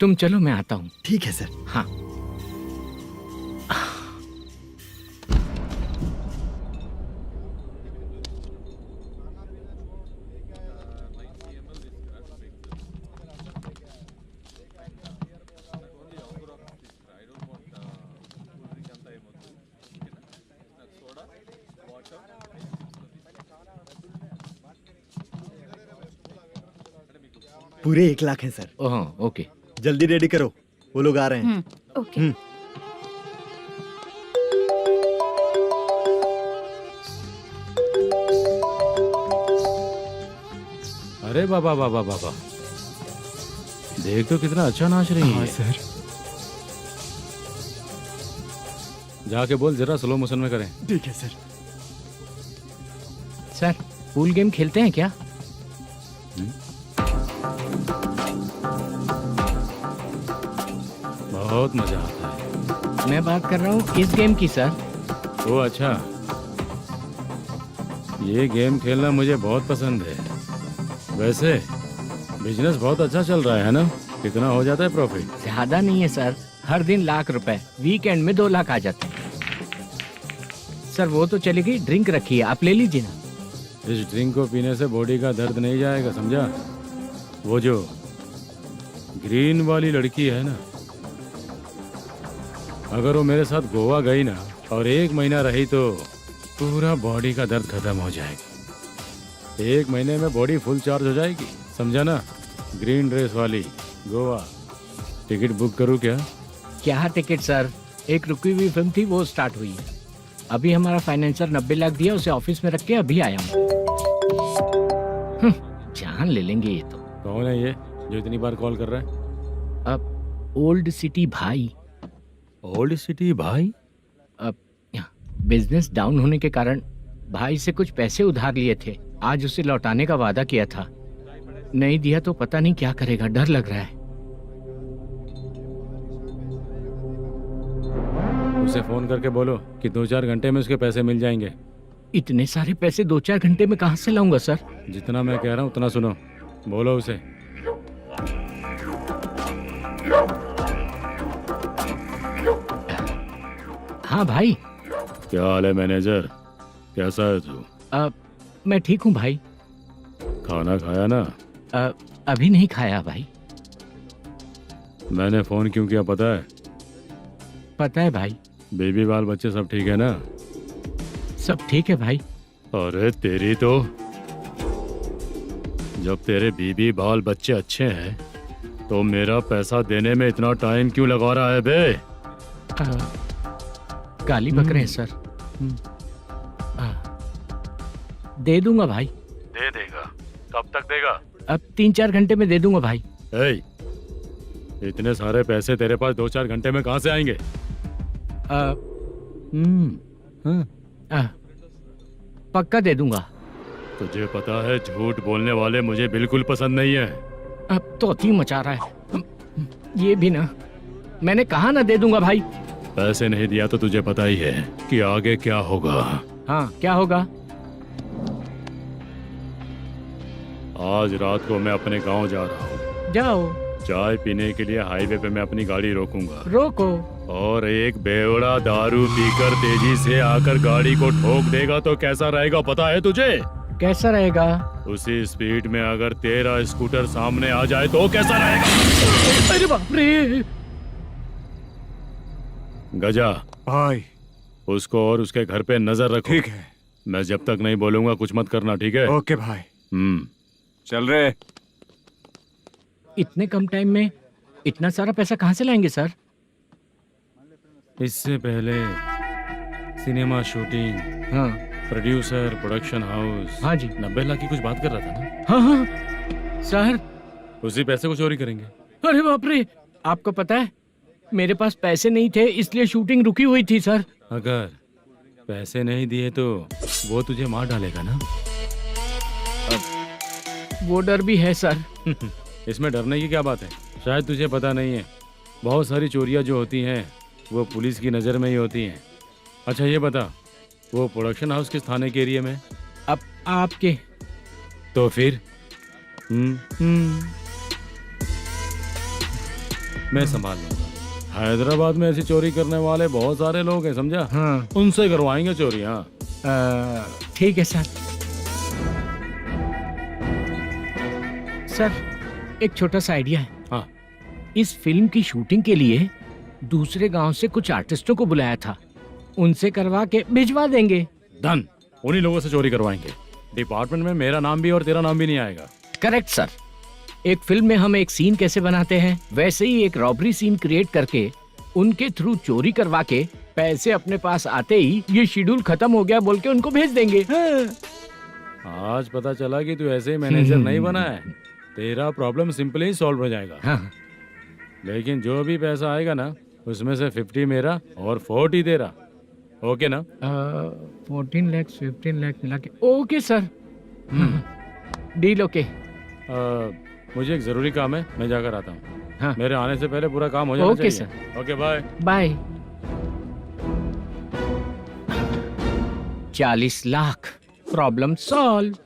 तुम चलो, मैं आता हूँ। ठीक है सर। हाँ। पूरे 1 लाख हैं सर। ओह, ओके। जल्दी रेडी करो, वो लोग आ रहे हैं। ओके। अरे बाबा बाबा बाबा, देख तो कितना अच्छा नाच रही है। सर। जाके बोल जरा स्लो मोशन में करें। ठीक है सर। सर, पूल गेम खेलते हैं क्या? बहुत मजा आता है। मैं बात कर रहा हूँ इस गेम की सर। ओ अच्छा, ये गेम खेलना मुझे बहुत पसंद है। वैसे बिजनेस बहुत अच्छा चल रहा है ना? कितना हो जाता है प्रॉफिट? ज्यादा नहीं है सर, हर दिन लाख रुपए, वीकेंड में 2 लाख आ जाते हैं। सर वो तो चलेगी, ड्रिंक रखी है, आप ले लीजिए ना। इस ड्रिंक को पीने से बॉडी का दर्द नहीं जाएगा, समझा? वो जो ग्रीन वाली लड़की है ना, अगर वो मेरे साथ गोवा गई ना और 1 महीना रही तो पूरा बॉडी का दर्द खत्म हो जाएगा। 1 महीने में बॉडी फुल चार्ज हो जाएगी, समझा ना? ग्रीन ड्रेस वाली गोवा। टिकट बुक करूँ क्या? क्या टिकट सर, एक रुकी हुई फिल्म थी, वो स्टार्ट हुई है। अभी हमारा फाइनेंसर 90 लाख दिया, उसे ऑफिस में रख के अभी आया हूँ। जान ले लेंगे ये तो। कौन है ये जो इतनी बार कॉल कर रहा है? अब ओल्ड सिटी भाई। ओल्ड सिटी भाई? अब बिजनेस डाउन होने के कारण भाई से कुछ पैसे उधार लिए थे, आज उसे लौटाने का वादा किया था। नहीं दिया तो पता नहीं क्या करेगा, डर लग रहा है। उसे फोन करके बोलो कि 2-4 घंटे में उसके पैसे मिल जाएंगे। इतने सारे पैसे 2-4 घंटे में कहाँ से लाऊंगा सर? जितना मैं कह रहा हूँ उतना सुनो, बोलो उसे। हाँ भाई। क्या हाल है मैनेजर, कैसा है तू? मैं ठीक हूँ भाई। खाना खाया ना? अभी नहीं खाया भाई। मैंने फोन क्यों किया पता है? पता है भाई। बेबी बाल बच्चे सब ठीक है ना? सब ठीक है भाई। अरे तेरी तो, जब तेरे बीबी बाल बच्चे अच्छे हैं तो मेरा पैसा देने में इतना टाइम क्यों लगा रहा है बे? गाली बक रहे हैं सर। दे दूंगा भाई। दे देगा? कब तक देगा? अब 3-4 घंटे में दे दूंगा भाई। इतने सारे पैसे तेरे पास 2-4 घंटे में कहाँ से आएंगे? पक्का दे दूंगा। तुझे पता है झूठ बोलने वाले मुझे बिल्कुल पसंद नहीं है। अब तोती मचा रहा है ये भी ना। मैंने कहा ना दे दूंगा भाई। पैसे नहीं दिया तो तुझे पता ही है कि आगे क्या होगा। हाँ क्या होगा? आज रात को मैं अपने गांव जा रहा हूँ। जाओ। चाय पीने के लिए हाईवे पे मैं अपनी गाड़ी रोकूंगा। रोको। और एक बेवड़ा दारू पीकर तेजी से आकर गाड़ी को ठोक देगा तो कैसा रहेगा पता है तुझे? कैसा रहेगा? उसी स्पीड में अगर तेरा स्कूटर सामने आ जाए तो कैसा रहेगा? अरे बाप रे। गजा भाई, उसको और उसके घर पे नजर रखो। ठीक है। मैं जब तक नहीं बोलूंगा कुछ मत करना, ठीक है? ओके भाई। चल रहे। इतने कम टाइम में इतना सारा पैसा कहाँ से लाएंगे सर? इससे पहले सिनेमा शूटिंग, हाँ, प्रोड्यूसर, प्रोडक्शन हाउस, हाँ जी, 90 लाख की कुछ बात कर रहा था ना? हाँ हाँ सर। उसी पैसे को चोरी करेंगे। अरे बाप रे, आपको पता है मेरे पास पैसे नहीं थे इसलिए शूटिंग रुकी हुई थी सर। अगर पैसे नहीं दिए तो वो तुझे मार डालेगा ना? वो डर भी है सर। इसमें डरने की क्या बात है? शायद तुझे पता नहीं है, बहुत सारी चोरियां जो होती हैं वो पुलिस की नज़र में ही होती हैं। अच्छा ये बता, वो प्रोडक्शन हाउस किस थाने के एरिया में? अब आपके। तो फिर मैं संभाल लूंगा। हैदराबाद में ऐसी चोरी करने वाले बहुत सारे लोग हैं, समझा? हाँ। उनसे करवाएंगे चोरी। हाँ ठीक है सर। सर एक छोटा सा आइडिया है। हाँ। इस फिल्म की शूटिंग के लिए दूसरे गांव से कुछ आर्टिस्टों को बुलाया था, उनसे करवा के भिजवा देंगे। डन, उन्हीं लोगों से चोरी करवाएंगे। डिपार्टमेंट में मेरा नाम भी और तेरा नाम भी नहीं आएगा। Correct sir. एक फिल्म में हम एक सीन कैसे बनाते हैं वैसे ही एक रॉबरी सीन क्रिएट करके उनके थ्रू चोरी करवा के पैसे अपने पास आते ही ये शेड्यूल खत्म हो गया बोल के उनको भेज देंगे। आज पता चला कि तू ऐसे ही मैनेजर नहीं बना है। तेरा प्रॉब्लम सिंपली ही सॉल्व हो जाएगा। हाँ। लेकिन जो भी पैसा आएगा ना उसमें से 50 मेरा और 40 तेरा। ओके ना? 14 लाख 15 लाख मिला के। Okay sir. Deal okay. मुझे एक जरूरी काम है, मैं जाकर आता हूँ। हाँ। मेरे आने से पहले पूरा काम हो जाना ओके चाहिए। Sir. Okay bye. Bye. 40 lakh, problem solve.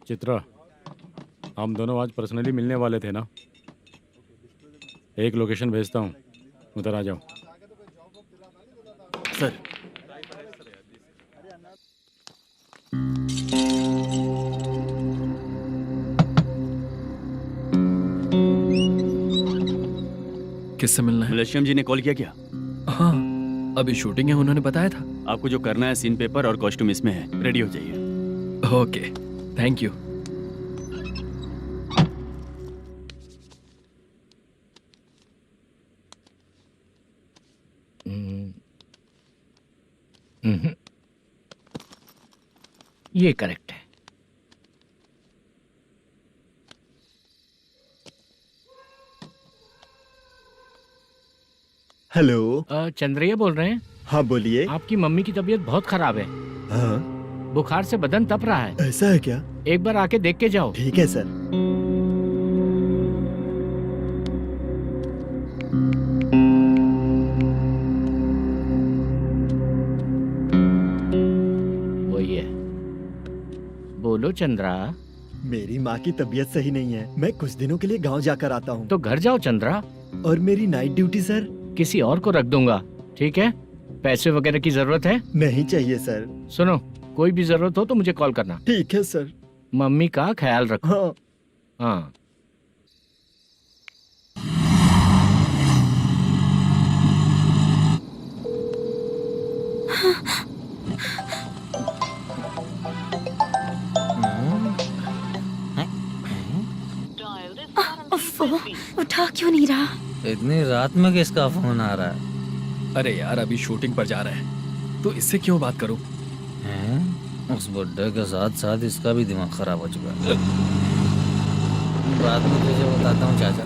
Chitra, हम दोनों आज पर्सनली मिलने वाले थे ना? एक लोकेशन भेजता हूँ, उधर आ जाओ। सर किससे मिलना है? मलेशियम जी ने कॉल किया क्या? हाँ, अभी शूटिंग है, उन्होंने बताया था। आपको जो करना है सीन पेपर और कॉस्ट्यूम इसमें है, रेडी हो जाइए। Okay, thank you. ये करेक्ट है। हेलो। चंद्रैया बोल रहे हैं? हाँ बोलिए। आपकी मम्मी की तबीयत बहुत खराब है। हाँ। बुखार से बदन तप रहा है। ऐसा है क्या? एक बार आके देख के जाओ। ठीक है सर। वही है। बोलो चंद्रा। मेरी माँ की तबीयत सही नहीं है, मैं कुछ दिनों के लिए गांव जाकर आता हूँ। तो घर जाओ चंद्रा। और मेरी नाइट ड्यूटी सर? किसी और को रख दूंगा, ठीक है? पैसे वगैरह की जरूरत है? नहीं चाहिए सर। सुनो, कोई भी जरूरत हो तो मुझे कॉल करना। ठीक है सर। मम्मी का ख्याल रखो। हाँ। हाँ। उठा क्यों नहीं रहा? इतनी रात में किसका फोन आ रहा है? अरे यार, अभी शूटिंग पर जा रहे हैं तो इससे क्यों बात करूं? उस बुड्ढे के साथ साथ इसका भी दिमाग खराब हो चुका है। रात में तुझे बताता हूँ चाचा।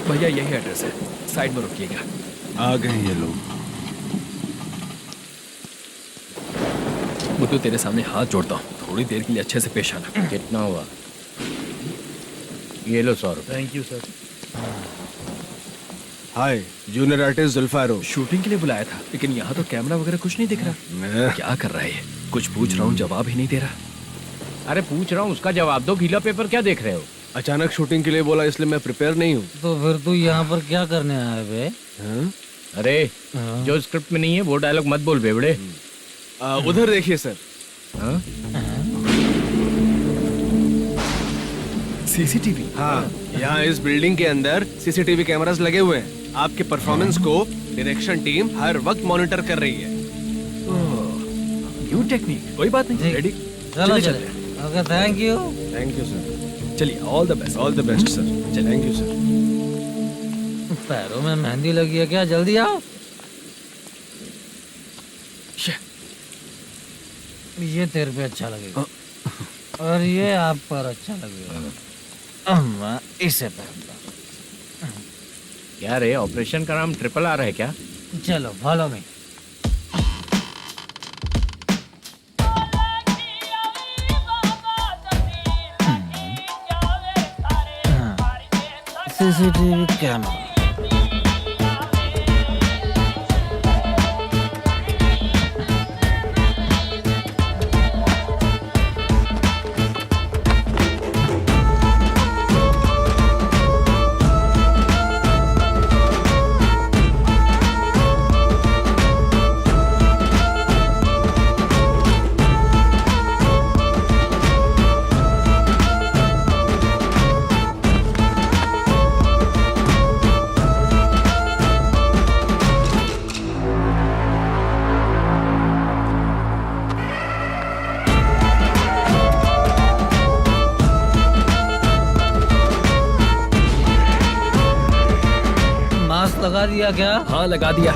भैया यही एड्रेस है, साइड में रुकिएगा। आ गए ये लोग। बुद्धू, तेरे सामने हाथ जोड़ता हूँ, थोड़ी देर के लिए अच्छे से पेश आना। कितना हुआ? ये लो 100 रुपए। Thank you sir. Hi, junior artist Zulfar हो। शूटिंग के लिए बुलाया था, लेकिन यहाँ तो कैमरा वगैरह कुछ नहीं दिख रहा। क्या कर रहा है ये? कुछ पूछ रहा हूँ, जवाब ही नहीं दे रहा। अरे पूछ रहा हूँ, उसका जवाब दो। गीला पेपर क्या देख रहे हो? अचानक शूटिंग के लिए बोला, इसलिए मैं प्रिपेयर नहीं हूँ। तो फिर तू यहाँ पर क्या करने आया बे? अरे जो स्क्रिप्ट में नहीं है वो डायलॉग मत बोल बेवड़े। उधर देखिए सर। सीसीटीवी? हाँ, यहाँ इस बिल्डिंग के अंदर सीसीटीवी कैमरास लगे हुए हैं। आपके परफॉर्मेंस को डायरेक्शन टीम हर वक्त मॉनिटर कर रही है। न्यू टेक्निक, कोई बात नहीं। रेडी? चलो चले। Okay, thank you sir. चलिए, all the best. All the best sir. Thank you sir. पैरों में मेहंदी लगी है क्या? जल्दी आओ। ये तेरे पे अच्छा लगेगा और ये आप पर अच्छा लगेगा। मैं इसे पहनता। क्या रे, ऑपरेशन का नाम ट्रिपल आर है क्या? चलो फॉलो मी। CCTV camera. लगा दिया क्या? हाँ, लगा दिया।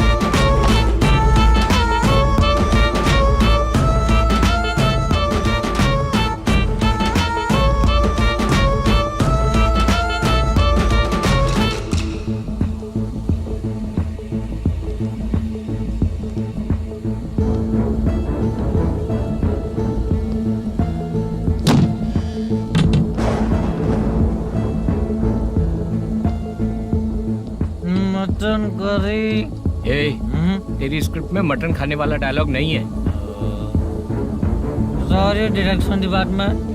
Mutton curry. तेरी स्क्रिप्ट में मटन खाने वाला डायलॉग नहीं है। Sorry direction department.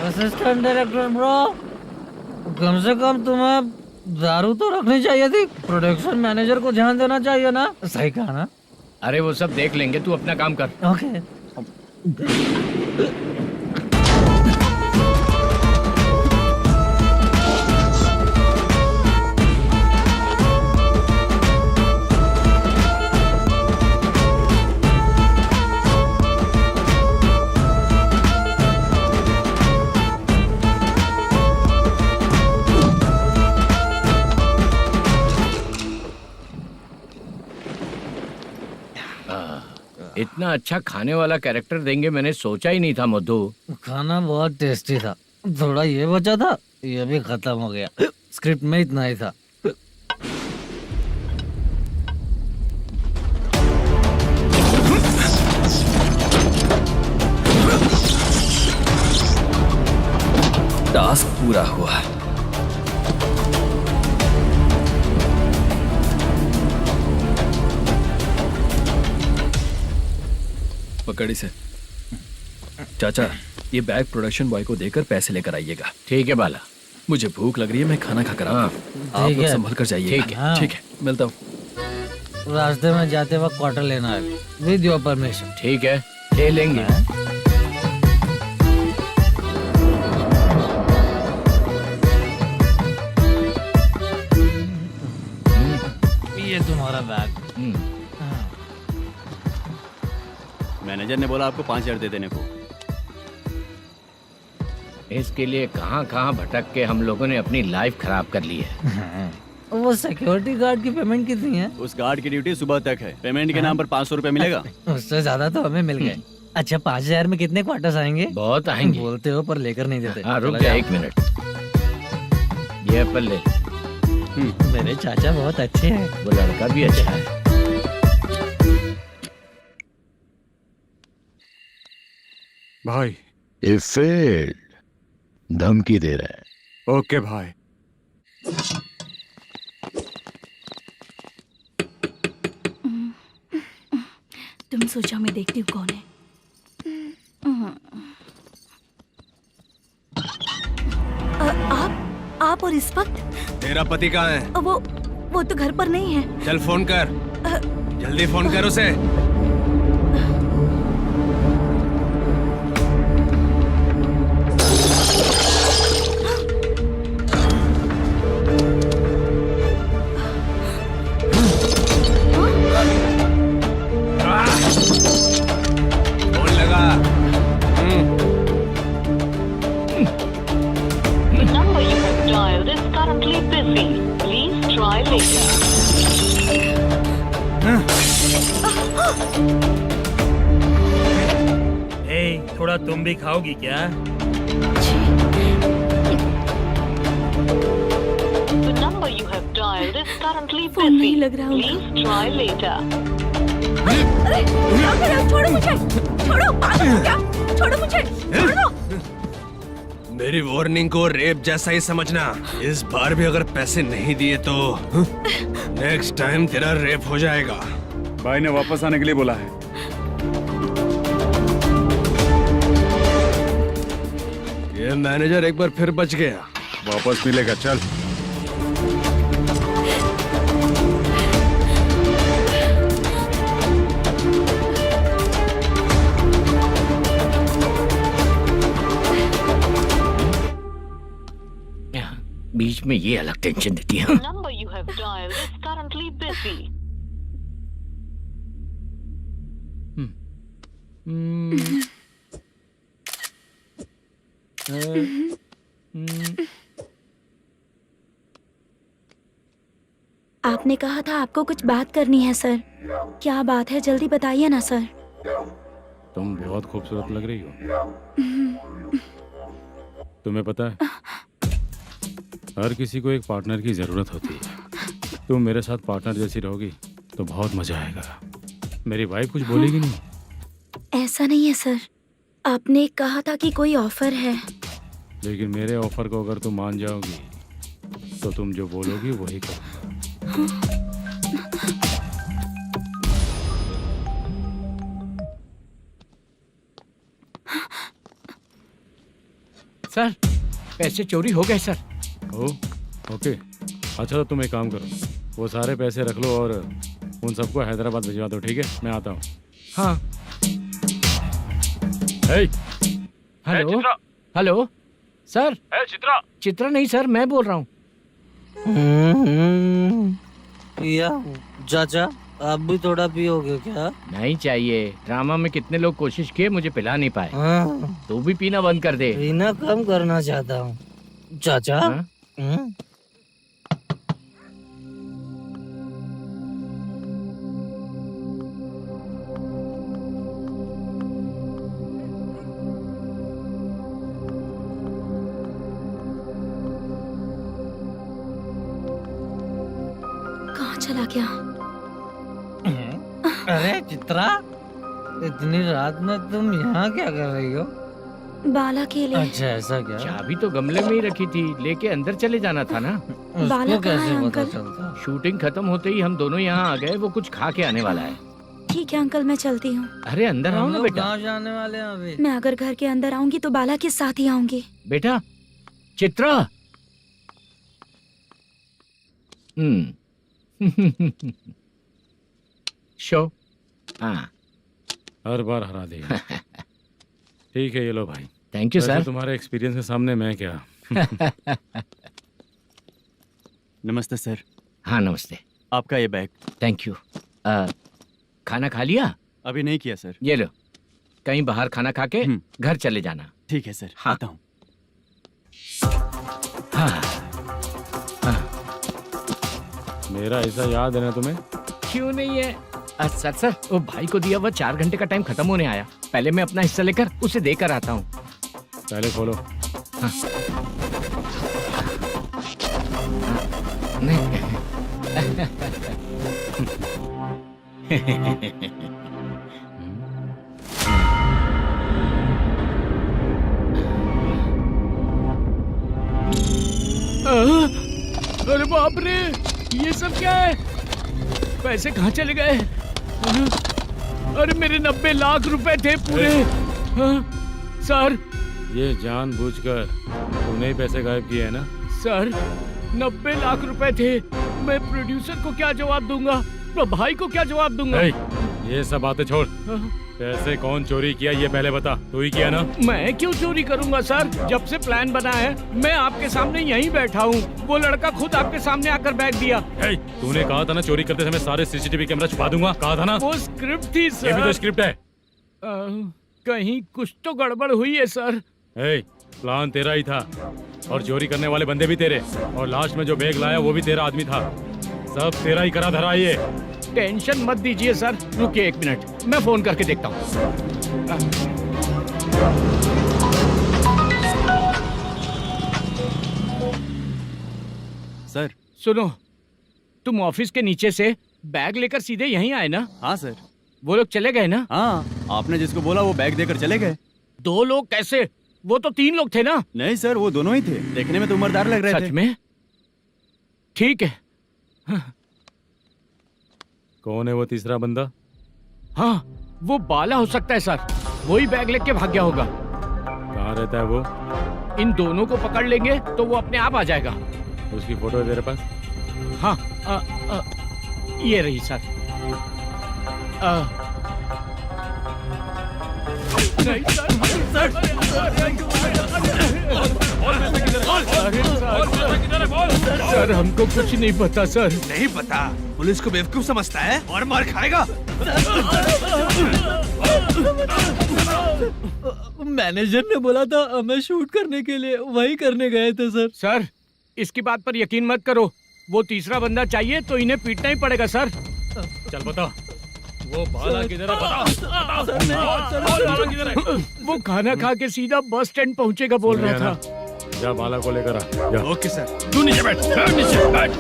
Assistant director bro, कम से कम तुम्हें दारू तो रखनी चाहिए थी। प्रोडक्शन मैनेजर को ध्यान देना चाहिए ना। सही कहा ना? अरे वो सब देख लेंगे, तू अपना काम कर। ओके। इतना अच्छा खाने वाला कैरेक्टर देंगे मैंने सोचा ही नहीं था मधु। खाना बहुत टेस्टी था। थोड़ा ये बचा था, ये भी खत्म हो गया। स्क्रिप्ट में इतना ही था। टास्क पूरा हुआ। पकड़ी से। चाचा, ये बैग प्रोडक्शन बॉय को देकर पैसे लेकर आइएगा। ठीक है बाला। मुझे भूख लग रही है, मैं खाना खाकर आता हूँ। आप लोग संभल कर जाइए। ठीक है। ठीक है, मिलता हूँ। रास्ते में जाते वक्त क्वार्टर लेना है, विद योर परमिशन। ठीक है, ले लेंगे। ये तुम्हारा बैग। मैनेजर ने बोला आपको 5,000 दे देने को। इसके लिए कहाँ कहाँ भटक के हम लोगों ने अपनी लाइफ खराब कर ली है। वो सिक्योरिटी गार्ड की पेमेंट कितनी है? उस गार्ड की ड्यूटी सुबह तक है। पेमेंट के नाम पर 500 रुपए मिलेगा। उससे ज्यादा तो हमें मिल गए। अच्छा 5000 में कितने क्वार्टर्स आएंगे? बहुत आएंगे। बोलते हो पर लेकर नहीं देते। हाँ रुक जा 1 मिनट, ये एप्पल ले। मेरे चाचा बहुत अच्छे हैं। वो लड़का भी अच्छा है। भाई ये फेल्ड, धमकी दे रहा है। ओके भाई। तुम सोचो मैं देखती हूँ कौन है। आप और इस वक्त? तेरा पति कहाँ है? वो तो घर पर नहीं है। चल फोन कर, जल्दी फोन कर उसे। फोन लगा। number you have dialed is currently busy. Please try later. थोड़ा तुम भी खाओगी क्या? The number you have dialed is currently busy. Please try later. अरे छोड़ो मुझे, छोड़ो, पागल हो क्या? छोड़ो मुझे, छोड़ो। मेरी वार्निंग को रेप जैसा ही समझना। इस बार भी अगर पैसे नहीं दिए तो नेक्स्ट टाइम तेरा रेप हो जाएगा। भाई ने वापस आने के लिए बोला है। ये मैनेजर एक बार फिर बच गया। वापस मिलेगा, चल। बीच में ये अलग टेंशन देती है। The number you have dialed is currently busy. आपने कहा था आपको कुछ बात करनी है सर। क्या बात है, जल्दी बताइए ना सर। तुम बहुत खूबसूरत लग रही हो। तुम्हें पता है, हर किसी को एक पार्टनर की जरूरत होती है। तुम मेरे साथ पार्टनर जैसी रहोगी तो बहुत मजा आएगा। मेरी वाइफ कुछ बोलेगी नहीं? ऐसा नहीं है सर, आपने कहा था कि कोई ऑफर है। लेकिन मेरे ऑफर को अगर तुम मान जाओगी तो तुम जो बोलोगी वही करूँगा। सर पैसे चोरी हो गए सर। ओके, अच्छा तो तुम एक काम करो, वो सारे पैसे रख लो और उन सबको हैदराबाद भिजवा दो, ठीक है? मैं आता हूँ। हाँ। Hello hello sir. Chitra? Chitra नहीं सर, मैं बोल रहा हूँ। या चाचा आप भी थोड़ा पियोगे क्या? नहीं चाहिए। ड्रामा में कितने लोग कोशिश किए, मुझे पिला नहीं पाए। तू भी पीना बंद कर दे। पीना कम करना चाहता हूँ चाचा। कहाँ चला गया? अरे चित्रा, इतनी रात में तुम यहाँ क्या कर रही हो? बाला के लिए। अच्छा ऐसा क्या? चाबी तो गमले में ही रखी थी, लेके अंदर चले जाना था ना। बाला कहाँ है पता अंकल? चलता? शूटिंग खत्म होते ही हम दोनों यहाँ आ गए। वो कुछ खा के आने वाला है। ठीक है अंकल, मैं चलती हूँ। अरे अंदर आओ ना बेटा। कहाँ जाने वाले हैं अभी? मैं अगर घर के अंदर आऊंगी तो बाला के साथ ही आऊंगी। बेटा चित्रा। शो। हाँ हर बार हरा देगा। ठीक है, ये लो भाई। Thank you sir. तुम्हारे एक्सपीरियंस के सामने मैं क्या। नमस्ते सर। हाँ नमस्ते। आपका ये बैग। Thank you. खाना खा लिया? अभी नहीं किया सर। ये लो, कहीं बाहर खाना खा के घर चले जाना। ठीक है सर। हाँ। आता हूँ। मेरा ऐसा याद है ना तुम्हें? क्यों नहीं है? सर वो भाई को दिया हुआ 4 घंटे का टाइम खत्म होने आया। पहले मैं अपना हिस्सा लेकर उसे देकर आता हूँ। पहले खोलो। हाँ। अरे बाप रे, ये सब क्या है? पैसे कहाँ चले गए? अरे मेरे 90 लाख रुपए थे पूरे। सर, ये जानबूझकर तूने ही पैसे गायब किए हैं ना? सर 90 लाख रुपए थे। मैं प्रोड्यूसर को क्या जवाब दूंगा? तो भाई को क्या जवाब दूंगा? ये सब बातें छोड़। पैसे कौन चोरी किया ये पहले बता। तू ही किया ना? मैं क्यों चोरी करूंगा सर? जब से प्लान बना है मैं आपके सामने यहीं बैठा हूँ। वो लड़का खुद आपके सामने आकर बैग दिया। तूने कहा था ना चोरी करते समय सारे सीसीटीवी कैमरा छुपा दूंगा। कहा था ना? वो स्क्रिप्ट थी सर। ये भी तो स्क्रिप्ट है। कहीं कुछ तो गड़बड़ हुई है सर। प्लान तेरा ही था और चोरी करने वाले बंदे भी तेरे, और लास्ट में जो बैग लाया वो भी तेरा आदमी था। सब तेरा ही करा धरा। ये टेंशन मत दीजिए सर। रुकिए 1 मिनट, मैं फोन करके देखता हूँ। सर सुनो, तुम ऑफिस के नीचे से बैग लेकर सीधे यहीं आए ना? हाँ सर। वो लोग चले गए ना? हाँ, आपने जिसको बोला वो बैग देकर चले गए। 2 लोग कैसे? वो तो 3 लोग थे ना? नहीं सर, वो दोनों ही थे। देखने में तो उम्रदार लग रहे थे। सच में? ठीक है। कौन है वो तीसरा बंदा? हाँ, वो बाला हो सकता है सर। वही बैग लेके भाग गया होगा। कहाँ रहता है वो? इन दोनों को पकड़ लेंगे तो वो अपने आप आ जाएगा। उसकी फोटो है तेरे पास? हाँ, ये रही सर। नहीं सर, हमको कुछ नहीं पता सर। नहीं पता? पुलिस को बेवकूफ समझता है और मार खाएगा। मैनेजर ने बोला था हमें शूट करने के लिए, वही करने गए थे सर। सर, इसकी बात पर यकीन मत करो। वो तीसरा बंदा चाहिए तो इन्हें पीटना ही पड़ेगा सर। चल बता, वो बाला किधर है? बता। वो खाना खा के सीधा बस स्टैंड पहुंचेगा बोल रहा था। जा बाला को लेकर आ। जा। Okay sir. तू नीचे बैठ। नीचे बैठ।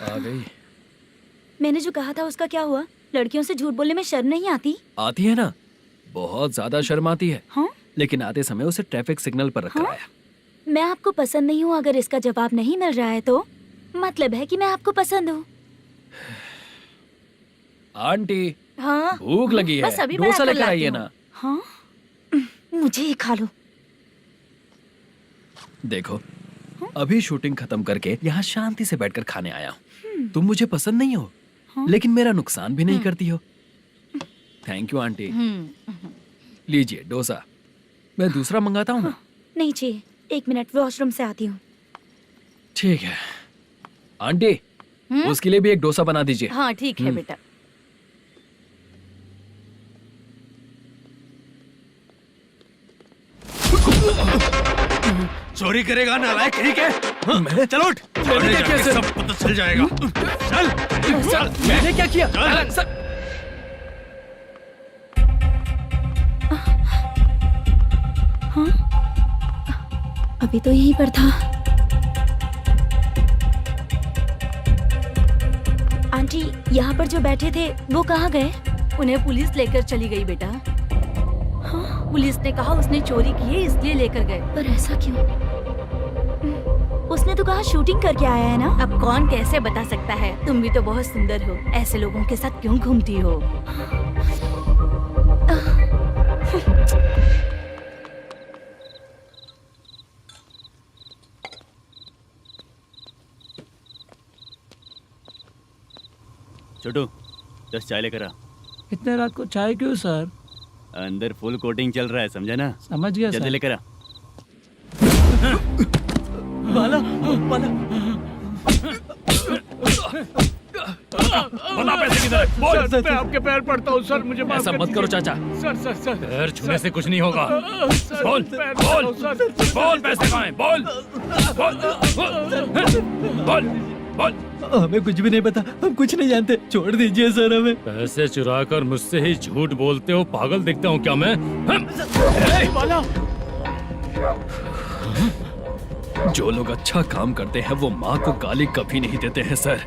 आ गई। मैंने जो कहा था उसका क्या हुआ? लड़कियों से झूठ बोलने में शर्म नहीं आती? आती है ना, बहुत ज्यादा शर्म आती है। हाँ? लेकिन आते समय उसे ट्रैफिक सिग्नल पर रखा हाँ? है। मैं आपको पसंद नहीं हूँ अगर इसका जवाब नहीं मिल रहा है तो मतलब है कि मैं आपको पसंद हूँ। आंटी, हाँ? भूख लगी है, बस अभी डोसा बनाकर लेकर आइए लाती ना। हूँ। हाँ? मुझे ही खा लो। देखो, अभी शूटिंग खत्म करके यहाँ शांति से बैठकर खाने आया हूँ। तुम मुझे पसंद नहीं हो, लेकिन मेरा नुकसान भी नहीं करती हो। Thank you aunty. लीजिए डोसा। मैं दूसरा मंगाता हूँ ना? नहीं चाहिए, 1 मिनट वॉशरूम से आती हूँ। ठीक है आंटी, उसके लिए भी एक डोसा बना दीजिए। हाँ ठीक है बेटा। चोरी करेगा नालायक, ठीक है? चलो उठ। मैंने क्या किया सर? सब पता चल जाएगा। चल। सर, मैंने क्या किया? सर, हाँ? अभी तो यहीं पर था। आंटी, यहाँ पर जो बैठे थे वो कहाँ गए? उन्हें पुलिस लेकर चली गई बेटा। हाँ? पुलिस ने कहा उसने चोरी की है इसलिए लेकर गए। पर ऐसा क्यों? उसने तो कहा शूटिंग करके आया है ना। अब कौन कैसे बता सकता है? तुम भी तो बहुत सुंदर हो, ऐसे लोगों के साथ क्यों घूमती हो? छोटू 10 चाय लेकर आ। इतने रात को चाय क्यों सर? अंदर फुल कोटिंग चल रहा है, समझा ना? समझ गया जल्दी सर। लेकर आ। बाला, बाला। बता पैसे किधर है? बोल। सर, मैं आपके पैर पड़ता हूँ सर, मुझे माफ ऐसा कर मत करो दीजिए। चाचा। सर सर सर पैर छूने से कुछ नहीं होगा। सर, बोल पैर बोल पड़ता हूँ, सर। बोल पैसे कहाँ हैं? बोल बोल बोल बोल। हमें कुछ भी नहीं पता, हम कुछ नहीं जानते, छोड़ दीजिए सर हमें। पैसे चुरा कर मुझसे ही झूठ बोलते हो, पागल दिखता हूँ क्या मैं? जो लोग अच्छा काम करते हैं वो माँ को गाली कभी नहीं देते हैं सर।